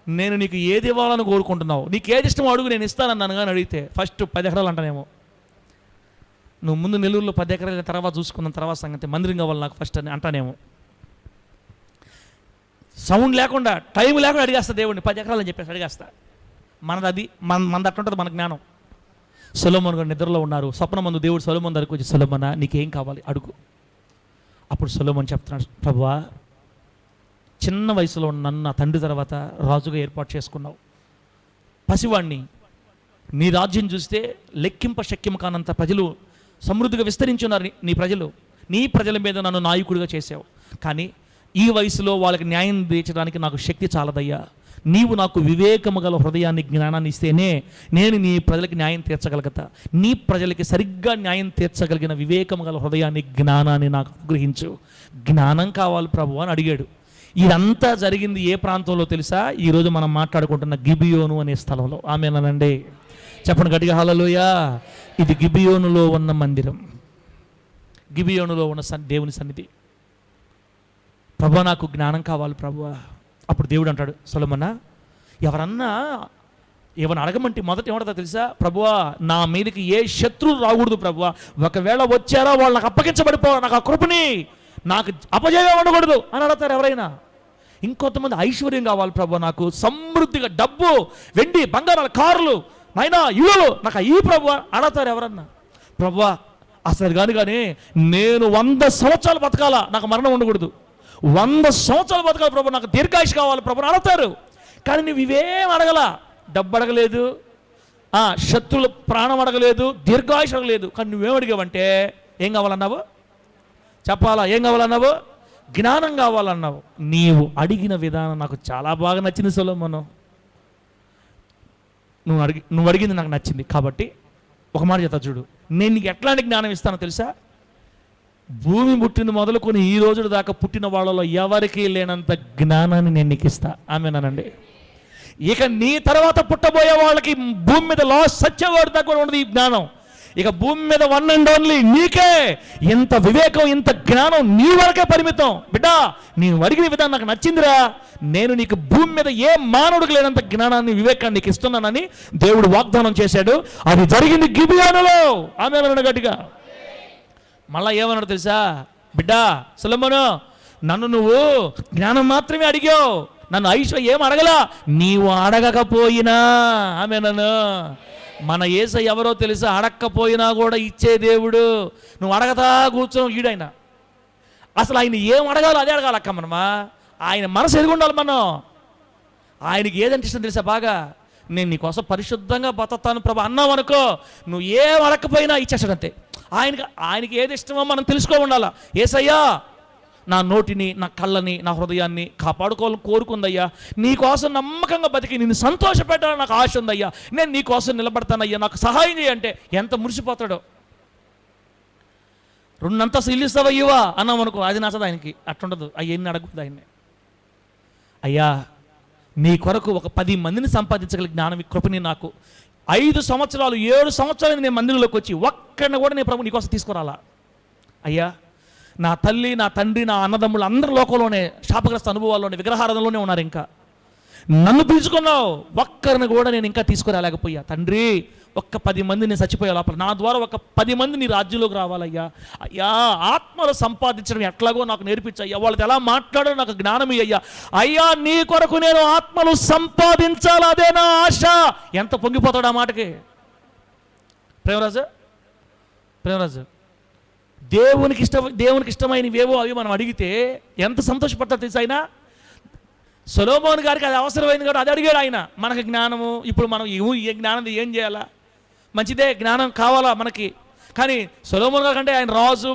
నేను నీకు ఏది ఇవ్వాలని కోరుకుంటున్నావు, నీకు ఏది ఇష్టమో అడుగు, నేను ఇస్తానన్నాను కానీ అడిగితే ఫస్ట్ 10 ఎకరాలు అంటానేమో. నువ్వు ముందు నెల్లూరులో 10 ఎకరాల తర్వాత చూసుకున్న తర్వాత సంగతి, మందిరం కావాలి నాకు ఫస్ట్ అని అంటానేమో. సౌండ్ లేకుండా, టైం లేకుండా అడిగేస్తా దేవుడిని, 10 ఎకరాలు అని చెప్పేసి అడిగేస్తా. మనది అది, మనది అట్టుంటుంది మన జ్ఞానం. సొలొమోను గారు నిద్రలో ఉన్నారు. స్వప్నం ముందు దేవుడు సొలొమోను దగ్గరికి వచ్చి, సొలొమోనా, నీకేం కావాలి అడుగు. అప్పుడు సొలొమోను చెప్తున్నాడు, ప్రభువా, చిన్న వయసులో ఉన్న నన్ను నా తండ్రి తర్వాత రాజుగా ఏర్పాటు చేసుకున్నావు. పసివాణ్ణి, నీ రాజ్యం చూస్తే లెక్కింప శక్యం కానంత ప్రజలు సమృద్ధిగా విస్తరించున్నారు. నీ ప్రజల మీద నన్ను నాయకుడిగా చేసావు. కానీ ఈ వయసులో వాళ్ళకి న్యాయం తీర్చడానికి నాకు శక్తి చాలదయ్యా. నీవు నాకు వివేకము గల హృదయాన్ని, జ్ఞానాన్ని ఇస్తేనే నేను నీ ప్రజలకి న్యాయం తీర్చగలుగుతా. నీ ప్రజలకి సరిగ్గా న్యాయం తీర్చగలిగిన వివేకము గల హృదయాన్ని, జ్ఞానాన్ని నాకు అనుగ్రహించు. జ్ఞానం కావాలి ప్రభు అని అడిగాడు. ఇదంతా జరిగింది ఏ ప్రాంతంలో తెలుసా? ఈరోజు మనం మాట్లాడుకుంటున్న గిబియోను అనే స్థలంలో. ఆమేనండి, చెప్పండి గట్టిగా హల్లెలూయా. ఇది గిబియోనులో ఉన్న మందిరం, గిబియోనులో ఉన్న దేవుని సన్నిధి. ప్రభువా, నాకు జ్ఞానం కావాలి ప్రభువా. అప్పుడు దేవుడు అంటాడు, సొలొమోనా, ఎవరన్నా ఏమన్నా అడగమంటే మొదట ఏమంటుందో తెలుసా? ప్రభువా, నా మీదకి ఏ శత్రువు రాకూడదు ప్రభువా. ఒకవేళ వచ్చారా వాళ్ళు నాకు అప్పగించబడిపోవాలి, నాకు ఆ కృపని, నాకు అపజయం ఉండకూడదు అని అడుగుతారు ఎవరైనా. ఇంకొంతమంది ఐశ్వర్యం కావాలి ప్రభువా, నాకు సమృద్ధిగా డబ్బు, వెండి, బంగారాలు, కార్లు, నాయనా ఇళ్ళు నాకు ఈ ప్రభువా అడుగుతారు ఎవరన్నా. ప్రభువా, అసలు కానీ నేను 100 సంవత్సరాలు బతకాలా, నాకు మరణం ఉండకూడదు. 100 సంవత్సరాలు బతకాలి ప్రభు, నాకు దీర్ఘాయుష్ కావాలి ప్రభు అడుగుతారు. కానీ నువ్వు ఇవేం అడగల, డబ్బు అడగలేదు, శత్రువుల ప్రాణం అడగలేదు, దీర్ఘాయుష్ అడగలేదు. కానీ నువ్వేం అడిగావంటే ఏం కావాలన్నావు? చెప్పాలా, ఏం కావాలన్నావు? జ్ఞానం కావాలన్నావు. నీవు అడిగిన విధానం నాకు చాలా బాగా నచ్చింది సొలొమోను. నువ్వు అడిగింది నాకు నచ్చింది. కాబట్టి ఒక మాట చెప్తా చూడు, నేను నీకు ఎట్లాంటి జ్ఞానం ఇస్తానో తెలుసా? భూమి పుట్టింది మొదలుకొని ఈ రోజు దాకా పుట్టిన వాళ్ళలో ఎవరికీ లేనంత జ్ఞానాన్ని నేను నీకు ఇస్తా. ఆమేనండి. ఇక నీ తర్వాత పుట్టబోయే వాళ్ళకి భూమి మీద లాస్ట్ సత్యవాడు దగ్గర ఉన్నది ఈ జ్ఞానం. ఇక భూమి మీద వన్ అండ్ ఓన్లీ నీకే. ఇంత వివేకం, ఇంత జ్ఞానం నీ వరకే పరిమితం. బిడ్డా, నేను అడిగిన విధానం నాకు నచ్చిందిరా. నేను నీకు భూమి మీద ఏ మానవుడికి లేనంత జ్ఞానాన్ని, వివేకాన్ని నీకు ఇస్తున్నానని దేవుడు వాగ్దానం చేశాడు. అది జరిగింది గిబియోనులో. ఆమేన్ గట్టిగా. మళ్ళా ఏమన్నాడు తెలుసా? బిడ్డా సొలొమోను, నన్ను నువ్వు జ్ఞానం మాత్రమే అడిగావు, నన్ను ఐశ్వర్యం ఏం అడగలా. నీవు అడగకపోయినా, ఆమేను, మన యేసయ్య ఎవరో తెలుసా? అడగకపోయినా కూడా ఇచ్చే దేవుడు. నువ్వు అడగతా కూర్చోం ఈడైనా. అసలు ఆయన ఏం అడగాలో అదే అడగాలక్క మనమా. ఆయన మనసు ఎరిగి ఉండాలి మనం. ఆయనకి ఏదంటే ఇష్టం తెలుసా? బాగా నేను నీకోసం పరిశుద్ధంగా బతుకుతాను ప్రభు అన్నావు అనుకో, నువ్వు ఏం అడగకపోయినా ఇచ్చేస్తాడంతే. ఆయనకి ఏది ఇష్టమో మనం తెలుసుకో ఉండాలా. యేసయ్యా, నా నోటిని, నా కళ్ళని, నా హృదయాన్ని కాపాడుకోవాలని కోరుకుందయ్యా. నీకోసం నమ్మకంగా బతికి నిన్ను సంతోషపెట్టాలని నాకు ఆశ ఉందయ్యా. నేను నీకోసం నిలబడతానయ్యా, నాకు సహాయం చేయంటే ఎంత మురిసిపోతాడో. 2 అంతస్తులు ఇల్లు ఇస్తావా ఇవ్వా అన్నాం అనుకో, అది నచ్చదు ఆయనకి. అట్టుండదు, అవన్నీ అడగదు ఆయన్ని. అయ్యా, నీ కొరకు ఒక 10 మందిని సంపాదించగల జ్ఞానం, కృపని నాకు 5 సంవత్సరాలు 7 సంవత్సరాలు నేను మందిరంలోకి వచ్చి ఒక్కడిని కూడా నేను ప్రభు నీకోసం తీసుకురాలా. అయ్యా, నా తల్లి, నా తండ్రి, నా అన్నదమ్ములు అందరి లోకంలోనే శాపగ్రస్త అనుభవాల్లోనే, విగ్రహారాధనలోనే ఉన్నారు. ఇంకా నన్ను పిలుచుకున్నావు, ఒక్కరిని కూడా నేను ఇంకా తీసుకురాలేకపోయా. తండ్రి, ఒక్క 10 మంది నేను చచ్చిపోయే లోపల నా ద్వారా ఒక 10 మంది నీ రాజ్యంలోకి రావాలయ్యా. అయ్యా, ఆత్మలు సంపాదించడం ఎట్లాగో నాకు నేర్పించయ్యా, వాళ్ళతో ఎలా మాట్లాడో నాకు జ్ఞానం అయ్యా. అయ్యా, నీ కొరకు నేను ఆత్మలు సంపాదించాలి, అదే నా ఆశ. ఎంత పొంగిపోతాడు ఆ మాటకి. ప్రేమరాజు, దేవునికి ఇష్టమైనవేవో అవి మనం అడిగితే ఎంత సంతోషపడతాడు తెలుసు ఆయన. సొలొమోను గారికి అది అవసరమైంది కాబట్టి అది అడిగాడు ఆయన. మనకు జ్ఞానము, ఇప్పుడు మనం ఈ జ్ఞానం ఏం చేయాలా? మంచిదే, జ్ఞానం కావాలా మనకి. కానీ సొలొమోను గారి కంటే ఆయన రాజు,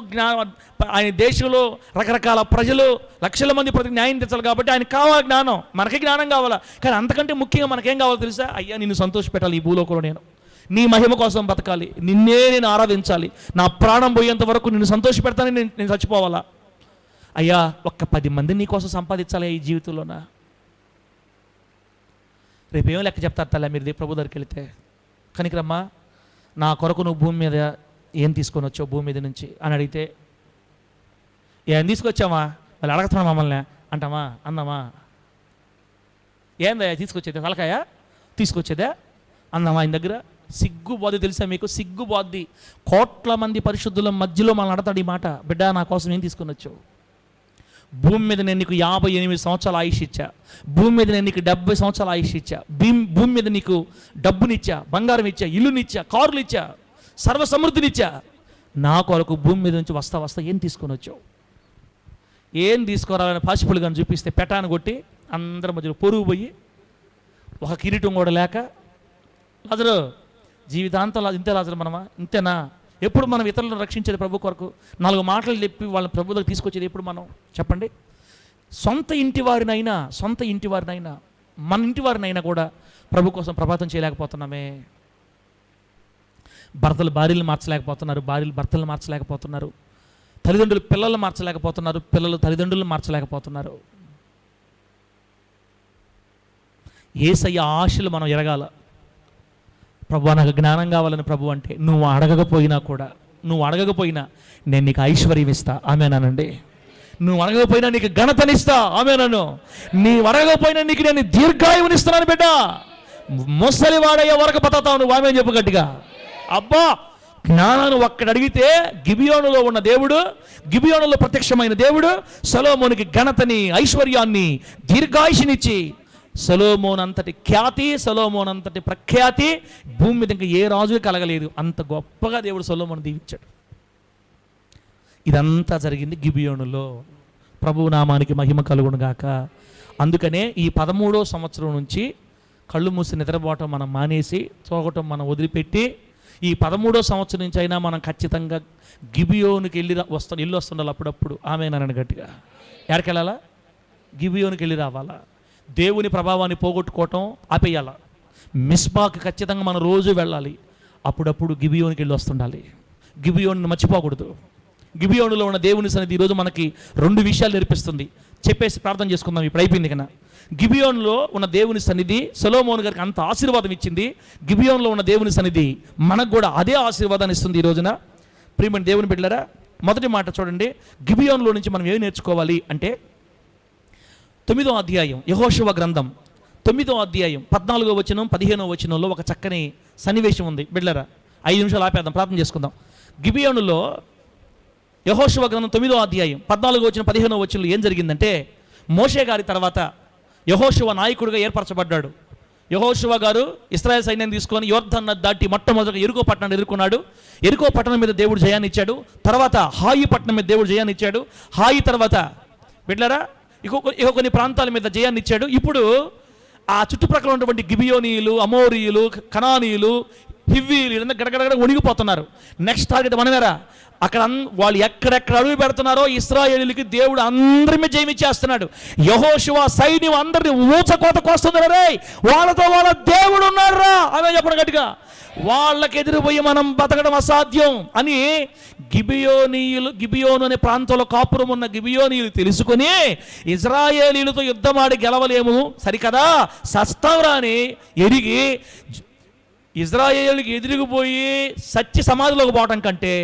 ఆయన దేశంలో రకరకాల ప్రజలు, లక్షల మంది ప్రతి న్యాయం తెచ్చాలి కాబట్టి ఆయనకు కావాలి జ్ఞానం. మనకి జ్ఞానం కావాలా. కానీ అంతకంటే ముఖ్యంగా మనకేం కావాలో తెలుసా? అయ్యా, నిన్ను సంతోషపెట్టాలి ఈ భూలోకంలో. నీ మహిమ కోసం బతకాలి, నిన్నే నేను ఆరాధించాలి, నా ప్రాణం పోయేంత వరకు నిన్ను సంతోషపెడతానని నేను చచ్చిపోవాలా. అయ్యా, ఒక్క 10 మంది నీ కోసం సంపాదించాలి ఈ జీవితంలోనా? రేపేమో లెక్క చెప్తారు తల్లా మీరు ప్రభు దగ్గరికి వెళితే. కనికరమ్మా, నా కొరకు నువ్వు భూమి మీద ఏం తీసుకొని వచ్చావు భూమి మీద నుంచి అని అడిగితే, ఏం తీసుకొచ్చామా వాళ్ళు అడగతున్నాం మమ్మల్ని అంటామా? అందామా? ఏందయ్యా తీసుకొచ్చేది? తలకాయ తీసుకొచ్చేదే అందామా? ఆయన దగ్గర సిగ్గుబోద్ది. తెలుసా మీకు? సిగ్గుబోద్ది. కోట్ల మంది పరిశుద్ధుల మధ్యలో మనల్ని అడతాడు ఈ మాట, బిడ్డ నా కోసం ఏం తీసుకొని వచ్చావు? భూమి మీద నేను నీకు 58 సంవత్సరాల ఆయుష్ ఇచ్చా, భూమి మీద నేను నీకు 70 సంవత్సరాల ఆయుష్ ఇచ్చా, భూమి మీద నీకు డబ్బునిచ్చా, బంగారం ఇచ్చా, ఇల్లునిచ్చా, కారులు ఇచ్చా, సర్వసమృద్ధినిచ్చా. నా కొరకు భూమి మీద నుంచి వస్తా ఏం తీసుకొని వచ్చావు? ఏం తీసుకురాలని పాసిపులు కానీ చూపిస్తే పెటాను కొట్టి అందరి మధ్యలో పొరుగు పోయి ఒక కిరీటం కూడా లేక, లాజరు జీవితాంతం ఇంతే లాజరు మనమా? ఇంతేనా? ఎప్పుడు మనం ఇతరులను రక్షించేది ప్రభు కొరకు? 4 మాటలు చెప్పి వాళ్ళని ప్రభు దగ్గర తీసుకొచ్చేది ఎప్పుడు మనం? చెప్పండి. సొంత ఇంటి వారినైనా మన ఇంటి వారినైనా కూడా ప్రభు కోసం ప్రభాతం చేయలేకపోతున్నామే. భర్తలు భార్యలు మార్చలేకపోతున్నారు, భార్యలు భర్తలు మార్చలేకపోతున్నారు, తల్లిదండ్రులు పిల్లలు మార్చలేకపోతున్నారు, పిల్లలు తల్లిదండ్రులను మార్చలేకపోతున్నారు. యేసయ్య ఆశలు మనం ఎరగాల. ప్రభు నాకు జ్ఞానం కావాలని ప్రభు అంటే, నువ్వు అడగకపోయినా నేను నీకు ఐశ్వర్యం ఇస్తా. ఆమేనానండి? నువ్వు అడగకపోయినా నీకు ఘనతనిస్తా. ఆమేనను? నీ అడగకపోయినా నీకు నేను దీర్ఘాయువునిస్తున్నాను బిడ్డ. ముసలి వాడయ్యే వరకు బతాతావు నువ్వు. ఆమె చెప్పు గట్టిగా. అబ్బా, జ్ఞానాన్ని ఒక్కడ అడిగితే గిబియోనులో ఉన్న దేవుడు, గిబియోనులో ప్రత్యక్షమైన దేవుడు సొలొమోనుకి ఘనతని, ఐశ్వర్యాన్ని, దీర్ఘాయుషునిచ్చి సొలొమోను అంతటి ఖ్యాతి, సొలొమోను అంతటి ప్రఖ్యాతి భూమి మీద ఇంకా ఏ రాజు కలగలేదు. అంత గొప్పగా దేవుడు సొలొమోను దీవించాడు. ఇదంతా జరిగింది గిబియోనులో. ప్రభువు నామానికి మహిమ కలుగును గాక. అందుకనే ఈ 13వ సంవత్సరం నుంచి కళ్ళు మూసి నిద్రపోవటం మనం మానేసి, తోగటం మనం వదిలిపెట్టి, ఈ 13వ సంవత్సరం నుంచి అయినా మనం ఖచ్చితంగా గిబియోనుకి ఇల్లు వస్తుండాలి అప్పుడప్పుడు. ఆమేనని గట్టిగా. ఎక్కడికి వెళ్ళాలా? గిబియోనుకి వెళ్ళి రావాలా? దేవుని ప్రభావాన్ని పోగొట్టుకోవటం ఆపేయాల. మిస్బాకి ఖచ్చితంగా మనం రోజు వెళ్ళాలి. అప్పుడప్పుడు గిబియోనుకి వెళ్ళి వస్తుండాలి. గిబియోనుని మర్చిపోకూడదు. గిబియోనులో ఉన్న దేవుని సన్నిధి ఈరోజు మనకి 2 విషయాలు నేర్పిస్తుంది. చెప్పేసి ప్రార్థన చేసుకుందాం. ఇప్పుడు అయిపోయింది కన్నా. గిబియోనులో ఉన్న దేవుని సన్నిధి సొలొమోను గారికి అంత ఆశీర్వాదం ఇచ్చింది. గిబియోనులో ఉన్న దేవుని సన్నిధి మనకు కూడా అదే ఆశీర్వాదాన్ని ఇస్తుంది ఈ రోజున. ప్రియమైన దేవుని బిడ్డలారా, మొదటి మాట చూడండి. గిబియోనులో నుంచి మనం ఏం నేర్చుకోవాలి అంటే, 9వ అధ్యాయం యెహోషువ గ్రంథం 9వ అధ్యాయం 14వ వచనం 15వ వచనంలో ఒక చక్కని సన్నివేశం ఉంది. బిడ్డలారా, 5 నిమిషాలు ఆపేద్దాం, ప్రార్థన చేసుకుందాం. గిబియోనులో యెహోషువ గ్రంథం 9వ అధ్యాయం 14వ వచనం 15వ వచనంలో ఏం జరిగిందంటే, మోషే గారి తర్వాత యెహోషువ నాయకుడిగా ఏర్పరచబడ్డాడు. యెహోషువ గారు ఇశ్రాయేల్ సైన్యాన్ని తీసుకొని యోర్దాను నది దాటి మొట్టమొదటిగా యెరికో పట్టణాన్ని ఎదుర్కొన్నాడు. యెరికో పట్టణం మీద దేవుడు జయాన్ని ఇచ్చాడు. తర్వాత హాయి పట్టణం మీద దేవుడు జయాన్ని ఇచ్చాడు. హాయి తర్వాత బిడ్డలారా ఇక కొన్ని ప్రాంతాల మీద జయాన్ని ఇచ్చాడు. ఇప్పుడు ఆ చుట్టుప్రక్కల ఉన్నటువంటి గిబియోనీయులు, అమోరీయులు, కనానీయులు, హివ్వీలు ఇదంతా గడగడగడ వణిగిపోతున్నారు. Next target మనమేరా. అక్కడ వాళ్ళు ఎక్కడెక్కడ అడుగు పెడుతున్నారో ఇశ్రాయేలీయులకి దేవుడు అందరి మీద జయమిచ్చేస్తున్నాడు. యెహోషువ సైన్యం అందరినీ ఊచకోత కోస్తున్నారు. రే, వాళ్ళతో వాళ్ళ దేవుడు ఉన్నారా అని చెప్పడం గట్టిగా. వాళ్ళకి ఎదురుపోయి మనం బతకడం అసాధ్యం అని గిబియోను అనే ప్రాంతంలో కాపురం ఉన్న గిబియోనీయులు తెలుసుకొని, ఇజ్రాయేలీలతో యుద్ధమాడి గెలవలేము సరికదా, సస్తాంరా అని ఎరిగి ఇజ్రాయేలుకి ఎదిరిగిపోయి సత్య సమాధిలోకి పోవటం కంటే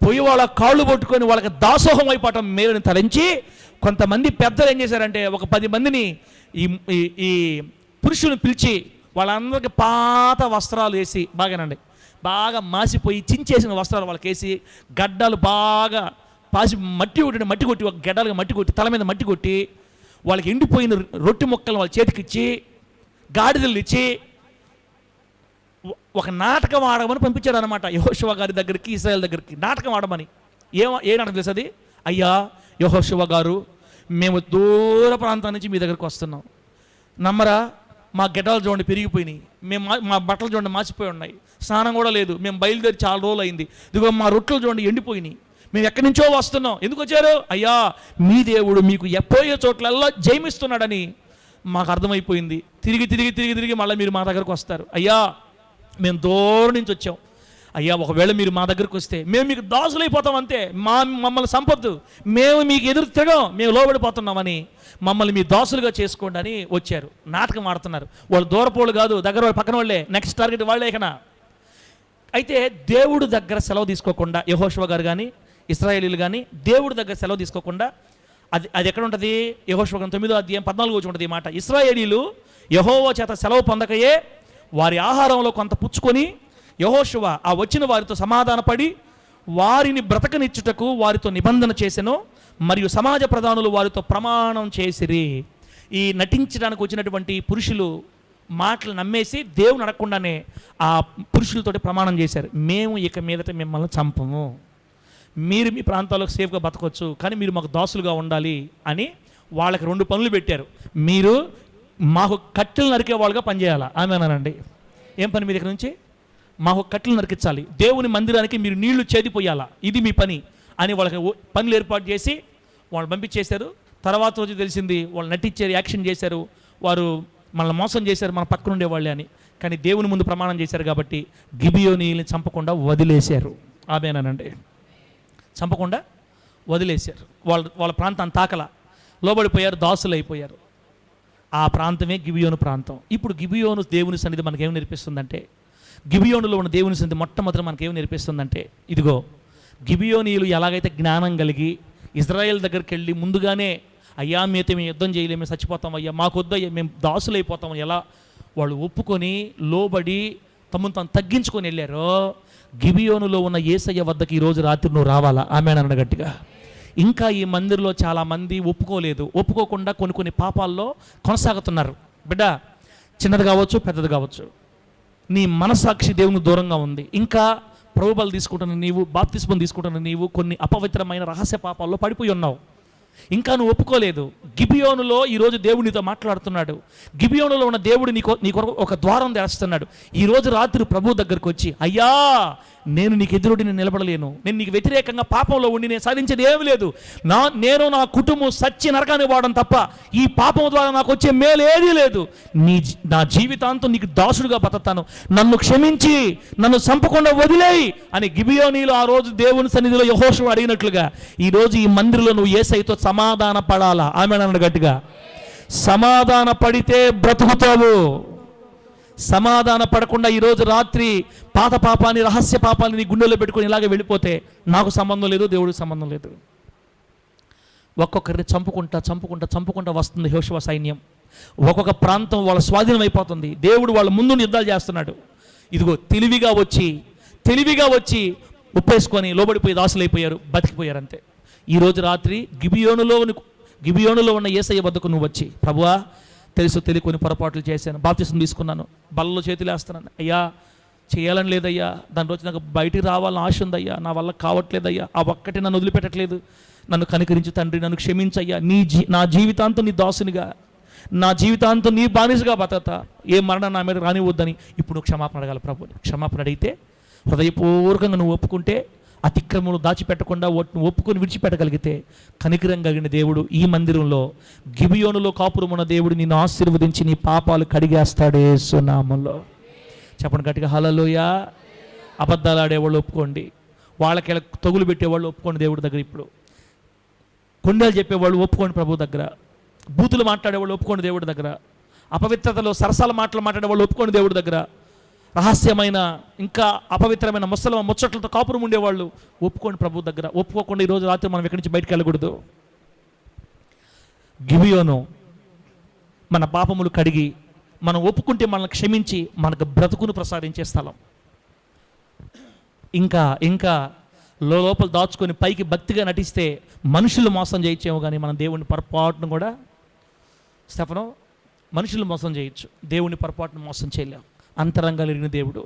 పోయి వాళ్ళ కాళ్ళు పట్టుకొని వాళ్ళకి దాసోహం అయిపోవటం మేలని తలంచి, కొంతమంది పెద్దలు ఏం చేశారంటే ఒక 10 మందిని ఈ పురుషుని పిలిచి వాళ్ళందరికీ పాత వస్త్రాలు వేసి, బాగా మాసిపోయి చించేసిన వస్త్రాలు వాళ్ళకి వేసి, గడ్డలు బాగా పాసి మట్టి కొట్టి ఒక గడ్డలుగా మట్టి కొట్టి తల మీద మట్టి కొట్టి వాళ్ళకి ఎండిపోయిన రొట్టె ముక్కలు వాళ్ళ చేతికిచ్చి, గాడిదలు ఇచ్చి ఒక నాటకం ఆడమని పంపించాడు అనమాట యెహోషువ గారి దగ్గరికి, ఇశ్రాయేల్ దగ్గరికి. నాటకం ఆడమని. ఏ నాటకం తెలుసు అది? అయ్యా యెహోషువ గారు, మేము దూర ప్రాంతం నుంచి మీ దగ్గరికి వస్తున్నాం. నమ్మరా, మా గడ్డలు చూడండి పెరిగిపోయినాయి, మా బట్టలు చూడండి మాసిపోయి ఉన్నాయి, స్నానం కూడా లేదు, మేము బయలుదేరి చాలా రోజులు అయింది, ఇదిగో మా రొట్టెలు చూడండి ఎండిపోయినాయి, మేము ఎక్కడి నుంచో వస్తున్నాం. ఎందుకు వచ్చారు? అయ్యా మీ దేవుడు మీకు ఎప్పుడో చోట్లల్లో జయమిస్తున్నాడని మాకు అర్థమైపోయింది. తిరిగి మళ్ళీ మీరు మా దగ్గరకు వస్తారు. అయ్యా మేము దూరం నుంచి వచ్చాం. అయ్యా, ఒకవేళ మీరు మా దగ్గరికి వస్తే మేము మీకు దాసులైపోతాం, అంతే. మమ్మల్ని సంపొద్దు, మేము మీకు ఎదురు తిరగం, మేము లోబడిపోతున్నామని మమ్మల్ని మీ దాసులుగా చేసుకోండి అని వచ్చారు. నాటకం ఆడుతున్నారు. వాళ్ళు దూరపోళ్ళు కాదు, దగ్గర వాళ్ళు పక్కన వాళ్ళే, నెక్స్ట్ టార్గెట్ వాళ్ళే. ఇకనా అయితే దేవుడు దగ్గర సెలవు తీసుకోకుండా యెహోషువ గారు కానీ ఇశ్రాయేలీలు కానీ దేవుడి దగ్గర సెలవు తీసుకోకుండా, అది ఎక్కడ ఉంటుంది? యెహోషువ గ్రంథం 9వ అధ్యాయం 14 ఉంటుంది ఈ మాట. ఇశ్రాయేలీలు యెహోవా చేత సెలవు పొందకయే వారి ఆహారంలో కొంత పుచ్చుకొని యెహోషువ ఆ వచ్చిన వారితో సమాధానపడి వారిని బ్రతకనిచ్చుటకు వారితో నిబంధన చేసెను, మరియు సమాజ ప్రధానులు వారితో ప్రమాణం చేసిరి. ఈ నటించడానికి వచ్చినటువంటి పురుషులు మాటలు నమ్మేసి దేవుని అడగకుండానే ఆ పురుషులతోటి ప్రమాణం చేశారు. మేము ఇక మీదట మిమ్మల్ని చంపము, మీరు మీ ప్రాంతాల్లో సేఫ్గా బతకొచ్చు, కానీ మీరు మాకు దాసులుగా ఉండాలి అని వాళ్ళకి 2 పనులు పెట్టారు. మీరు మాకు కట్టెలు నరికే వాళ్ళుగా పనిచేయాలా? ఆమెనండి. ఏం పని మీ దగ్గర నుంచి? మాకు కట్టెలు నరికించాలి, దేవుని మందిరానికి మీరు నీళ్లు చేదిపోయాలా, ఇది మీ పని అని వాళ్ళకి పనులు ఏర్పాటు చేసి వాళ్ళు పంపించేశారు. తర్వాత రోజు తెలిసింది వాళ్ళు నటించారు, యాక్షన్ చేశారు, వారు మనల్ని మోసం చేశారు, మన పక్కన ఉండేవాళ్ళే అని. కానీ దేవుని ముందు ప్రమాణం చేశారు కాబట్టి గిబియోనీయుల్ని చంపకుండా వదిలేశారు. ఆమేనండి. చంపకుండా వదిలేశారు. వాళ్ళ ప్రాంతాన్ని తాకల, లోబడిపోయారు, దాసులు అయిపోయారు. ఆ ప్రాంతమే గిబియోను ప్రాంతం. ఇప్పుడు గిబియోను దేవుని సన్నిధి మనకేం నేర్పిస్తుందంటే, గిబియోనులో ఉన్న దేవుని సన్నిధి మొట్టమొదటి మనకేం నేర్పిస్తుందంటే, ఇదిగో గిబియోనీయులు ఎలాగైతే జ్ఞానం కలిగి ఇజ్రాయెల్ దగ్గరికి వెళ్ళి ముందుగానే, అయ్యా మీతో మేము యుద్ధం చేయలేము, మేము చచ్చిపోతాం, అయ్యా మాకు వద్దయ్యా, మేము దాసులైపోతామని ఎలా వాళ్ళు ఒప్పుకొని లోబడి తమను తాను తగ్గించుకొని వెళ్ళారో, గిబియోనులో ఉన్న యేసయ్య వద్దకి ఈరోజు రాత్రి నువ్వు రావాలా? ఆమేనన్న గట్టిగా. ఇంకా ఈ మందిరంలో చాలామంది ఒప్పుకోకుండా కొన్ని పాపాల్లో కొనసాగుతున్నారు. బిడ్డ, చిన్నది కావచ్చు పెద్దది కావచ్చు, నీ మనసాక్షి దేవుని దూరంగా ఉంది. ఇంకా ప్రభుబలు తీసుకుంటున్న నీవు, బాప్తిస్మం తీసుకుంటున్న నీవు కొన్ని అపవిత్రమైన రహస్య పాపాల్లో పడిపోయి ఉన్నావు. ఇంకా నువ్వు ఒప్పుకోలేదు. గిబియోనులో ఈరోజు దేవుడు నీతో మాట్లాడుతున్నాడు. గిబియోనులో ఉన్న దేవుడు నీ కొరకు ఒక ద్వారం తెరుస్తున్నాడు. ఈరోజు రాత్రి ప్రభు దగ్గరకు వచ్చి, అయ్యా నేను నీకు ఎదురుడి నేను నిలబడలేను, నేను నీకు వ్యతిరేకంగా పాపంలో ఉండి నేను సాధించేది ఏమీ లేదు, నేను నా కుటుంబం సచ్చి నరకాన్ని వాడడం తప్ప ఈ పాపం ద్వారా నాకు వచ్చే మేలు ఏదీ లేదు, నా జీవితాంతం నీకు దాసుడుగా బతుకుతాను, నన్ను క్షమించి నన్ను చంపకుండా వదిలేయి అని గిబియోనీలు ఆ రోజు దేవుని సన్నిధిలో యెహోషువ అడిగినట్లుగా ఈరోజు ఈ మందిరంలో నువ్వు యేసయ్యతో సమాధాన పడాలా? ఆమేనన్న గట్టిగా. సమాధాన పడితే బ్రతుకుతావు. సమాధాన పడకుండా ఈరోజు రాత్రి పాత పాపాన్ని, రహస్య పాపాన్ని నీ గుండెలో పెట్టుకొని ఇలాగే వెళ్ళిపోతే నాకు సంబంధం లేదు, దేవుడికి సంబంధం లేదు. ఒక్కొక్కరిని చంపుకుంటా వస్తుంది యెహోషువ సైన్యం. ఒక్కొక్క ప్రాంతం వాళ్ళ స్వాధీనం అయిపోతుంది. దేవుడు వాళ్ళ ముందు యుద్ధాలు చేస్తున్నాడు. ఇదిగో తెలివిగా వచ్చి ఉప్పేసుకొని లోబడిపోయి దాసులైపోయారు, బతికిపోయారు అంతే. ఈరోజు రాత్రి గిబియోనులో ఉన్న యేసయ్య వద్దకు నువ్వు వచ్చి, ప్రభువా తెలియకొని పొరపాట్లు చేశాను, బాప్తిసం తీసుకున్నాను, బల్లలో చేతులు వేస్తున్నాను, అయ్యా చేయాలని లేదయ్యా, దాని రోజు నాకు బయటికి రావాలని ఆశ ఉందయ్యా, నా వల్ల కావట్లేదయ్యా, ఆ ఒక్కటి నన్ను వదిలిపెట్టట్లేదు, నన్ను కనికరించు తండ్రి, నన్ను క్షమించయ్యా, నా జీవితాంతం నీ దాసునిగా, నా జీవితాంతం నీ బానిసగా బతకతా, ఏ మరణం నా మీద రానివద్దని ఇప్పుడు నువ్వు క్షమాపణ అడగాలి. ప్రభుని క్షమాపణ అడిగితే, హృదయపూర్వకంగా నువ్వు ఒప్పుకుంటే, అతిక్రమములు దాచిపెట్టకుండా ఒప్పుకొని విడిచిపెట్టగలిగితే, కనికరం కలిగిన దేవుడు ఈ మందిరంలో గిబియోనులో కాపురమున్న దేవుడు నిన్ను ఆశీర్వదించి నీ పాపాలు కడిగేస్తాడు యేసు నామములో. చెప్పండి గట్టిగా హల్లెలూయా. అబద్ధాలు ఆడేవాళ్ళు ఒప్పుకోండి, వాళ్ళకి తగులు పెట్టేవాళ్ళు ఒప్పుకోండి దేవుడి దగ్గర. ఇప్పుడు కొండలు చెప్పేవాళ్ళు ఒప్పుకోండి ప్రభు దగ్గర, బూతులు మాట్లాడేవాళ్ళు ఒప్పుకోండి దేవుడి దగ్గర, అపవిత్రతలో సరసాల మాటలు మాట్లాడేవాళ్ళు ఒప్పుకోండి దేవుడి దగ్గర, రహస్యమైన ఇంకా అపవిత్రమైన ముచ్చట్లతో కాపురం ఉండేవాళ్ళు ఒప్పుకోండి ప్రభు దగ్గర. ఒప్పుకోకుండా ఈరోజు రాత్రి మనం ఇక్కడి నుంచి బయటకు వెళ్ళకూడదు. గిబియోను మన పాపములు కడిగి మనం ఒప్పుకుంటే మనల్ని క్షమించి మనకు బ్రతుకును ప్రసాదించే స్థలం. ఇంకా లోపల దాచుకొని పైకి భక్తిగా నటిస్తే మనుషులు మోసం చేయొచ్చేమో, కానీ మనం దేవుని పొరపాటును కూడా స్టెఫను మనుషులు మోసం చేయొచ్చు, దేవుని పొరపాటును మోసం చేయలేం. అంతరంగా ఎరిగిన దేవుడు.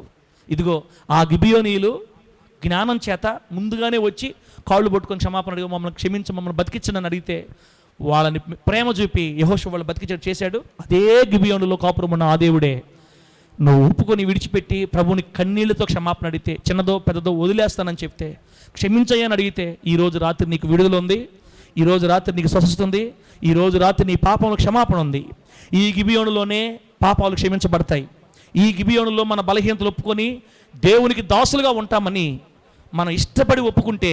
ఇదిగో ఆ గిబియోనీయులు జ్ఞానం చేత ముందుగానే వచ్చి కాళ్ళు పట్టుకొని క్షమాపణ అడిగి మమ్మల్ని క్షమించి మమ్మల్ని బతికించనని అడిగితే వాళ్ళని ప్రేమ చూపి యెహోషువ వాళ్ళు బతికించడం చేశాడు. అదే గిబియోనులో కాపురం ఉన్న ఆ దేవుడే నువ్వు ఒప్పుకొని విడిచిపెట్టి ప్రభుని కన్నీళ్లతో క్షమాపణ అడిగితే, చిన్నదో పెద్దదో వదిలేస్తానని చెప్తే, క్షమించయ్యని అడిగితే, ఈరోజు రాత్రి నీకు విడుదల ఉంది, ఈరోజు రాత్రి నీకు స్వస్థతుంది, ఈరోజు రాత్రి నీ పాపంలో క్షమాపణ ఉంది. ఈ గిబియోనులోనే పాపాలు క్షమించబడతాయి. ఈ గిబియోనులో మన బలహీనతలు ఒప్పుకొని దేవునికి దాసులుగా ఉంటామని మనం ఇష్టపడి ఒప్పుకుంటే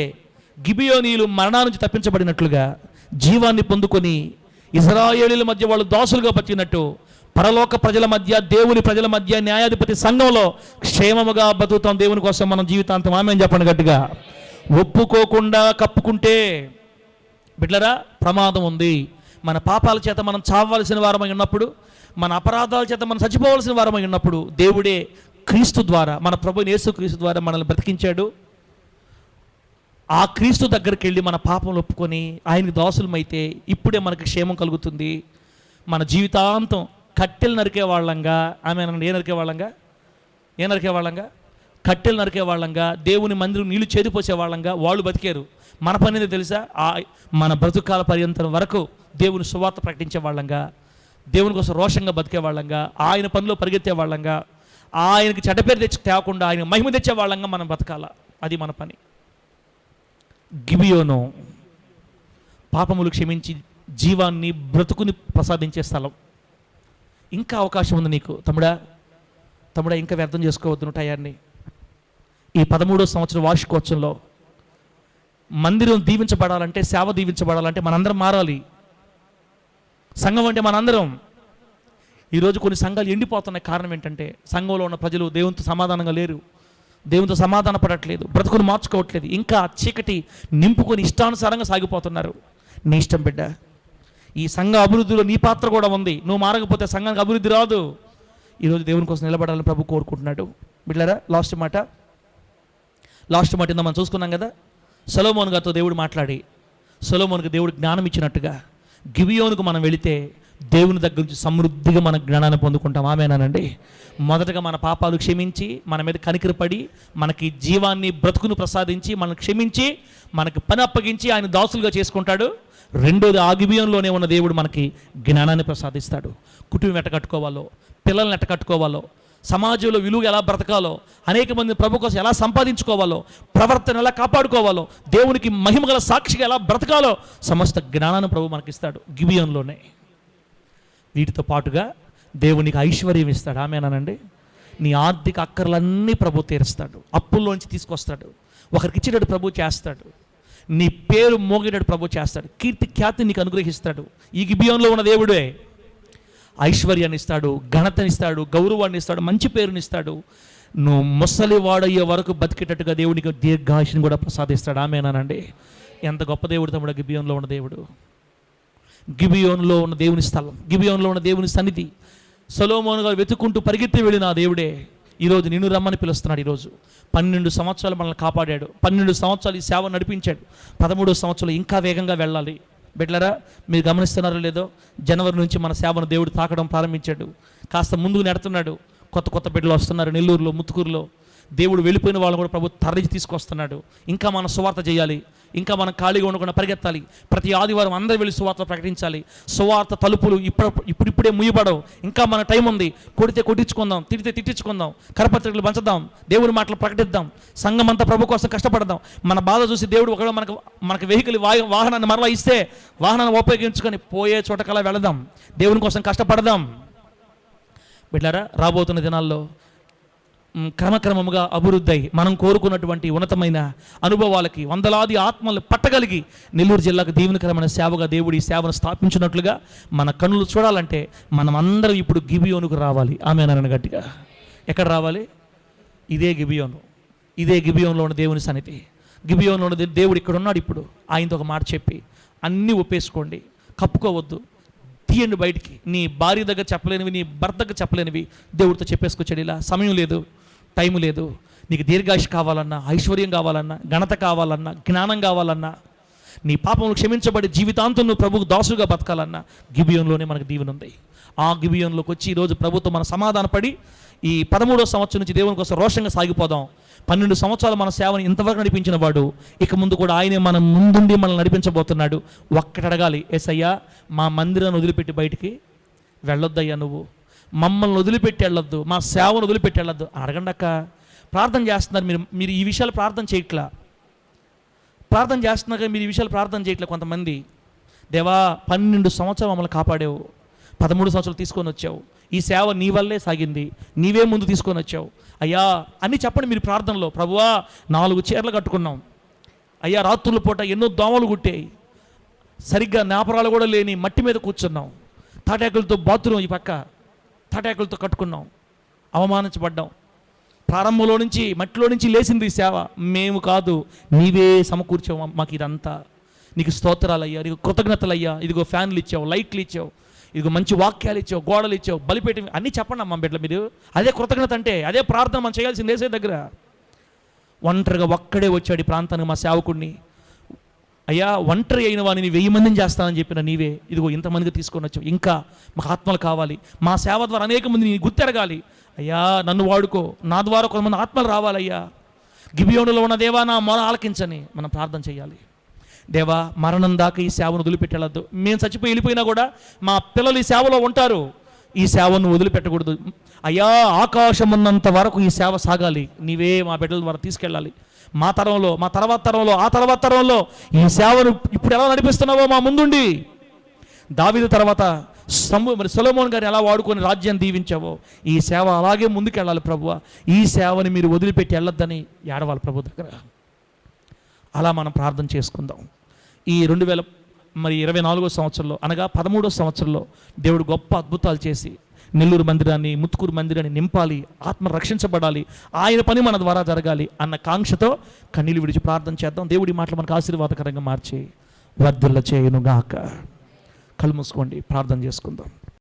గిబియోనీయులు మరణా నుంచి తప్పించబడినట్లుగా జీవాన్ని పొందుకొని ఇశ్రాయేలీల మధ్య వాళ్ళు దాసులుగా బతికినట్టు పరలోక ప్రజల మధ్య, దేవుని ప్రజల మధ్య, న్యాయాధిపతి సంఘంలో క్షేమముగా బతుకుతాం. దేవుని కోసం మనం జీవితాంతం ఆమేన్ చెప్పండి గట్టిగా. ఒప్పుకోకుండా కప్పుకుంటే బిడ్డలారా ప్రమాదం ఉంది. మన పాపాల చేత మనం చావవలసిన వారమై ఉన్నప్పుడు, మన అపరాధాల చేత మనం చచ్చిపోవలసిన వారమై ఉన్నప్పుడు దేవుడే క్రీస్తు ద్వారా, మన ప్రభు యేసు క్రీస్తు ద్వారా మనల్ని బ్రతికించాడు. ఆ క్రీస్తు దగ్గరికి వెళ్ళి మన పాపం ఒప్పుకొని ఆయనకి దాసులమైతే ఇప్పుడే మనకి క్షేమం కలుగుతుంది. మన జీవితాంతం కట్టెలు నరికే వాళ్ళంగా, ఆమె ఏ నరికే వాళ్ళంగా కట్టెలు నరికే వాళ్ళంగా, దేవుని మందిరం నీళ్లు చేరిపోసే వాళ్ళంగా వాళ్ళు బతికారు. మన పని ఏదో తెలుసా? మన బ్రతుకాల పర్యంతం వరకు దేవుని సువార్త ప్రకటించే వాళ్ళంగా, దేవుని కోసం రోషంగా బతికే వాళ్ళంగా, ఆయన పనిలో పరిగెత్తే వాళ్ళంగా, ఆయనకి చెడ్డపేరు తెచ్చి తేకుండా ఆయన మహిమ తెచ్చే వాళ్ళంగా మనం బతకాల. అది మన పని. గిబియోను పాపములు క్షమించి జీవాన్ని, బ్రతుకుని ప్రసాదించే స్థలం. ఇంకా అవకాశం ఉంది నీకు తమ్ముడా, ఇంకా వ్యర్థం చేసుకోవద్దు టయాన్ని. ఈ 13వ సంవత్సరం వార్షికోత్సవంలో మందిరం దీవించబడాలంటే, సేవ దీవించబడాలంటే మనందరం మారాలి. సంఘం అంటే మనందరం. ఈరోజు కొన్ని సంఘాలు ఎండిపోతున్నాయి. కారణం ఏంటంటే సంఘంలో ఉన్న ప్రజలు దేవునితో సమాధానంగా లేరు, దేవునితో సమాధాన పడట్లేదు, బ్రతుకును మార్చుకోవట్లేదు, ఇంకా చీకటి నింపుకొని ఇష్టానుసారంగా సాగిపోతున్నారు. నీ ఇష్టం బిడ్డ. ఈ సంఘ అభివృద్ధిలో నీ పాత్ర కూడా ఉంది. నువ్వు మారకపోతే సంఘానికి అభివృద్ధి రాదు. ఈరోజు దేవుని కోసం నిలబడాలని ప్రభు కోరుకుంటున్నాడు. బిడ్డలారా, లాస్ట్ మాట ఇందా మనం చూసుకున్నాం కదా. సొలొమోను గారితో దేవుడు మాట్లాడి, సొలొమోనుకు దేవుడు జ్ఞానం ఇచ్చినట్టుగా గిబియోనుకు మనం వెళితే దేవుని దగ్గర నుంచి సమృద్ధిగా మన జ్ఞానాన్ని పొందుకుంటాం. ఆమేనండి. మొదటగా మన పాపాలు క్షమించి, మన మీద కనికరపడి, మనకి జీవాన్ని, బ్రతుకును ప్రసాదించి, మనల్ని క్షమించి, మనకి పని అప్పగించి ఆయన దాసులుగా చేసుకుంటాడు. రెండోది, ఆ గిబియోనులోనే ఉన్న దేవుడు మనకి జ్ఞానాన్ని ప్రసాదిస్తాడు. కుటుంబం ఎట్ట కట్టుకోవాలో, పిల్లల్ని ఎట్ట కట్టుకోవాలో, సమాజంలో విలువ ఎలా బ్రతకాలో, అనేక మంది ప్రభు కోసం ఎలా సంపాదించుకోవాలో, ప్రవర్తన ఎలా కాపాడుకోవాలో, దేవునికి మహిమగల సాక్షిగా ఎలా బ్రతకాలో సమస్త జ్ఞానాన్ని ప్రభు మనకిస్తాడు గిబియోనులోనే. వీటితో పాటుగా దేవునికి ఐశ్వర్యం ఇస్తాడు. ఆమేనండి. నీ ఆర్థిక అక్కర్లన్నీ ప్రభు తీరుస్తాడు. అప్పుల్లోంచి తీసుకొస్తాడు. ఒకరికి ఇచ్చేటట్టు ప్రభు చేస్తాడు. నీ పేరు మోగేటట్టు ప్రభు చేస్తాడు. కీర్తి ఖ్యాతి నీకు అనుగ్రహిస్తాడు. ఈ గిబియోనులో ఉన్న దేవుడే ఐశ్వర్యాన్ని ఇస్తాడు, ఘనతనిస్తాడు, గౌరవాన్ని ఇస్తాడు, మంచి పేరునిస్తాడు. నువ్వు ముసలివాడయ్యే వరకు బతికేటట్టుగా దేవునికి దీర్ఘాయుష్ని కూడా ప్రసాదిస్తాడు. ఆమేనండి. ఎంత గొప్ప దేవుడు తమ్ముడు గిబియోనులో ఉన్న దేవుడు. గిబియోనులో ఉన్న దేవుని స్థలం, గిబియోనులో ఉన్న దేవుని సన్నిధి. సొలొమోను గారు వెతుక్కుంటూ పరిగెత్తి వెళ్ళిన ఆ దేవుడే ఈరోజు నిన్ను రమ్మని పిలుస్తున్నాడు. ఈరోజు 12 సంవత్సరాలు మనల్ని కాపాడాడు. 12 సంవత్సరాలు ఈ సేవ నడిపించాడు. 13వ సంవత్సరంలో ఇంకా వేగంగా వెళ్ళాలి. బిడ్డలారా, మీరు గమనిస్తున్నారో లేదో, జనవరి నుంచి మన సేవను దేవుడు తాకడం ప్రారంభించాడు. కాస్త ముందుకు నెడుతున్నాడు. కొత్త బిడ్డలు వస్తున్నారు. నెల్లూరులో, ముత్తుకూరులో దేవుడు వెళ్ళిపోయిన వాళ్ళని కూడా ప్రభు తరలించి తీసుకొస్తున్నాడు. ఇంకా మనం సువార్త చేయాలి. ఇంకా మనం ఖాళీగా ఉండకుండా పరిగెత్తాలి. ప్రతి ఆదివారం అందరూ వెళ్ళి సువార్త ప్రకటించాలి. సువార్త తలుపులు ఇప్పుడిప్పుడే ముయ్యబడవు. ఇంకా మన టైం ఉంది. కొడితే కొట్టించుకుందాం, తిడితే తిట్టించుకుందాం, కరపత్రికలు పంచుదాం, దేవుని మాటలు ప్రకటిద్దాం, సంఘం అంతా ప్రభు కోసం కష్టపడదాం. మన బాధ చూసి దేవుడు ఒకవేళ మనకు వెహికల్ వాహనాన్ని మరలా ఇస్తే వాహనాన్ని ఉపయోగించుకొని పోయే చోటకలా వెళదాం. దేవుని కోసం కష్టపడదాం. బిడ్డారా, రాబోతున్న దినాల్లో క్రమక్రమముగా అభివృద్ధి మనం కోరుకున్నటువంటి ఉన్నతమైన అనుభవాలకి వందలాది ఆత్మలు పట్టగలిగి నెల్లూరు జిల్లాకు దీవెనకరమైన సేవగా దేవుడు ఈ సేవను స్థాపించినట్లుగా మన కన్నులు చూడాలంటే మనం అందరం ఇప్పుడు గిబియోనుకు రావాలి. ఆమేనని గట్టిగా. ఎక్కడ రావాలి? ఇదే గిబియోను. ఇదే గిబియోనులో ఉన్న దేవుని సన్నిధి. గిబియోనులో ఉన్న దేవుడు ఇక్కడ ఉన్నాడు. ఇప్పుడు ఆయనతో ఒక మాట చెప్పి అన్నీ ఒప్పేసుకోండి, కప్పుకోవద్దు, తీయండి బయటికి. నీ భార్య దగ్గర చెప్పలేనివి, నీ భర్త దగ్గర చెప్పలేనివి దేవుడితో చెప్పేసుకొచ్చాడు. ఇలా సమయం లేదు, టైం లేదు. నీకు దీర్ఘాయుష్ కావాలన్నా, ఐశ్వర్యం కావాలన్నా, ఘనత కావాలన్నా, జ్ఞానం కావాలన్నా, నీ పాపములు క్షమించబడి జీవితాంతం నువ్వు ప్రభువుకు దాసుగా బతకాలన్నా గిబియోనులోనే మనకు దీవెన ఉంది. ఆ గిబియోనులోకి వచ్చి ఈరోజు ప్రభుత్వం మన సమాధానపడి ఈ 13వ సంవత్సరం నుంచి దేవుని కోసం రోషంగా సాగిపోదాం. 12 సంవత్సరాలు మన సేవను ఇంతవరకు నడిపించిన వాడు ఇక ముందు కూడా ఆయనే మన ముందుండి మనల్ని నడిపించబోతున్నాడు. ఒక్కటి అడగాలి, యేసయ్యా మా మందిరాన్ని వదిలిపెట్టి బయటికి వెళ్ళొద్దయ్యా, నువ్వు మమ్మల్ని వదిలిపెట్టి వెళ్ళొద్దు, మా సేవను వదిలిపెట్టి వెళ్ళొద్దు అడగండి అక్క. ప్రార్థన చేస్తున్నారు మీరు ఈ విషయాలు ప్రార్థన చేయట్లా. ప్రార్థన చేస్తున్నారు మీరు ఈ విషయాలు ప్రార్థన చేయట్లే. కొంతమంది, దేవా 12 సంవత్సరాలు మమ్మల్ని కాపాడేవు, 13 సంవత్సరాలు తీసుకొని వచ్చావు, ఈ సేవ నీ వల్లే సాగింది, నీవే ముందు తీసుకొని వచ్చావు అయ్యా అని చెప్పండి మీరు ప్రార్థనలో. ప్రభువా 4 చీరలు కట్టుకున్నాం అయ్యా, రాత్రుల పూట ఎన్నో దోమలు కుట్టాయి, సరిగ్గా నాపరాలు కూడా లేని మట్టి మీద కూర్చున్నాం, తాటాకులతో బాత్రూమ్ ఈ పక్క తాటాకులతో కట్టుకున్నాం, అవమానించబడ్డాం. ప్రారంభంలో నుంచి మట్టిలో నుంచి లేచింది ఈ సేవ, మేము కాదు నీవే సమకూర్చావు మాకు ఇదంతా. నీకు స్తోత్రాలయ్యా, నీకు కృతజ్ఞతలయ్యా. ఇదిగో ఫ్యాన్లు ఇచ్చావు, లైట్లు ఇచ్చావు, ఇదిగో మంచి వాక్యాలు ఇచ్చావు, గోడలు ఇచ్చావు, బలిపేట అన్నీ చెప్పండి అమ్మ బిడ్డలు మీరు. అదే కృతజ్ఞత అంటే, అదే ప్రార్థన మనం చేయాల్సింది వేసే దగ్గర. ఒంటరిగా ఒక్కడే వచ్చాడు ఈ ప్రాంతానికి మా సేవకుడిని. అయ్యా ఒంటరి అయిన వాడిని 1000 మందిని చేస్తానని చెప్పిన నీవే, ఇదిగో ఇంతమందికి తీసుకొని వచ్చావు, ఇంకా మాకు ఆత్మలు కావాలి, మా సేవ ద్వారా అనేక మంది నీ గుర్తెరగాలి అయ్యా, నన్ను వాడుకో, నా ద్వారా కొంతమంది ఆత్మలు రావాలయ్యా. గిబియోనులో ఉన్న దేవా నా మొర ఆలకించని మనం ప్రార్థన చేయాలి. దేవా మరణం దాకా ఈ సేవను వదిలిపెట్టలేదు. మేము చచ్చిపోయి వెళ్ళిపోయినా కూడా మా పిల్లలు ఈ సేవలో ఉంటారు, ఈ సేవను వదిలిపెట్టకూడదు అయ్యా. ఆకాశం ఉన్నంత వరకు ఈ సేవ సాగాలి, నీవే మా బిడ్డల ద్వారా తీసుకెళ్ళాలి. మా తరంలో, మా తర్వాత తరంలో, ఆ తర్వాత తరంలో ఈ సేవను ఇప్పుడు ఎలా నడిపిస్తున్నావో మా ముందుండి, దావీదు తర్వాత మరి సొలొమోన్ గారిని ఎలా వాడుకొని రాజ్యాన్ని దీవించావో ఈ సేవ అలాగే ముందుకెళ్ళాలి ప్రభువా. ఈ సేవని మీరు వదిలిపెట్టి వెళ్ళొద్దని ఏడవాలి ప్రభు దగ్గర. అలా మనం ప్రార్థన చేసుకుందాం. ఈ 2024 సంవత్సరంలో అనగా 13వ సంవత్సరంలో దేవుడు గొప్ప అద్భుతాలు చేసి నెల్లూరు మందిరాన్ని, ముత్తుకూరు మందిరాన్ని నింపాలి, ఆత్మ రక్షించబడాలి, ఆయన పని మన ద్వారా జరగాలి అన్న కాంక్షతో కన్నీళ్ళు విడిచి ప్రార్థన చేద్దాం. దేవుడి మాటలు మనకు ఆశీర్వాదకరంగా మార్చి వర్ధిల్ల చేయునుగాక. కళ్ళు మూసుకోండి, ప్రార్థన చేసుకుందాం.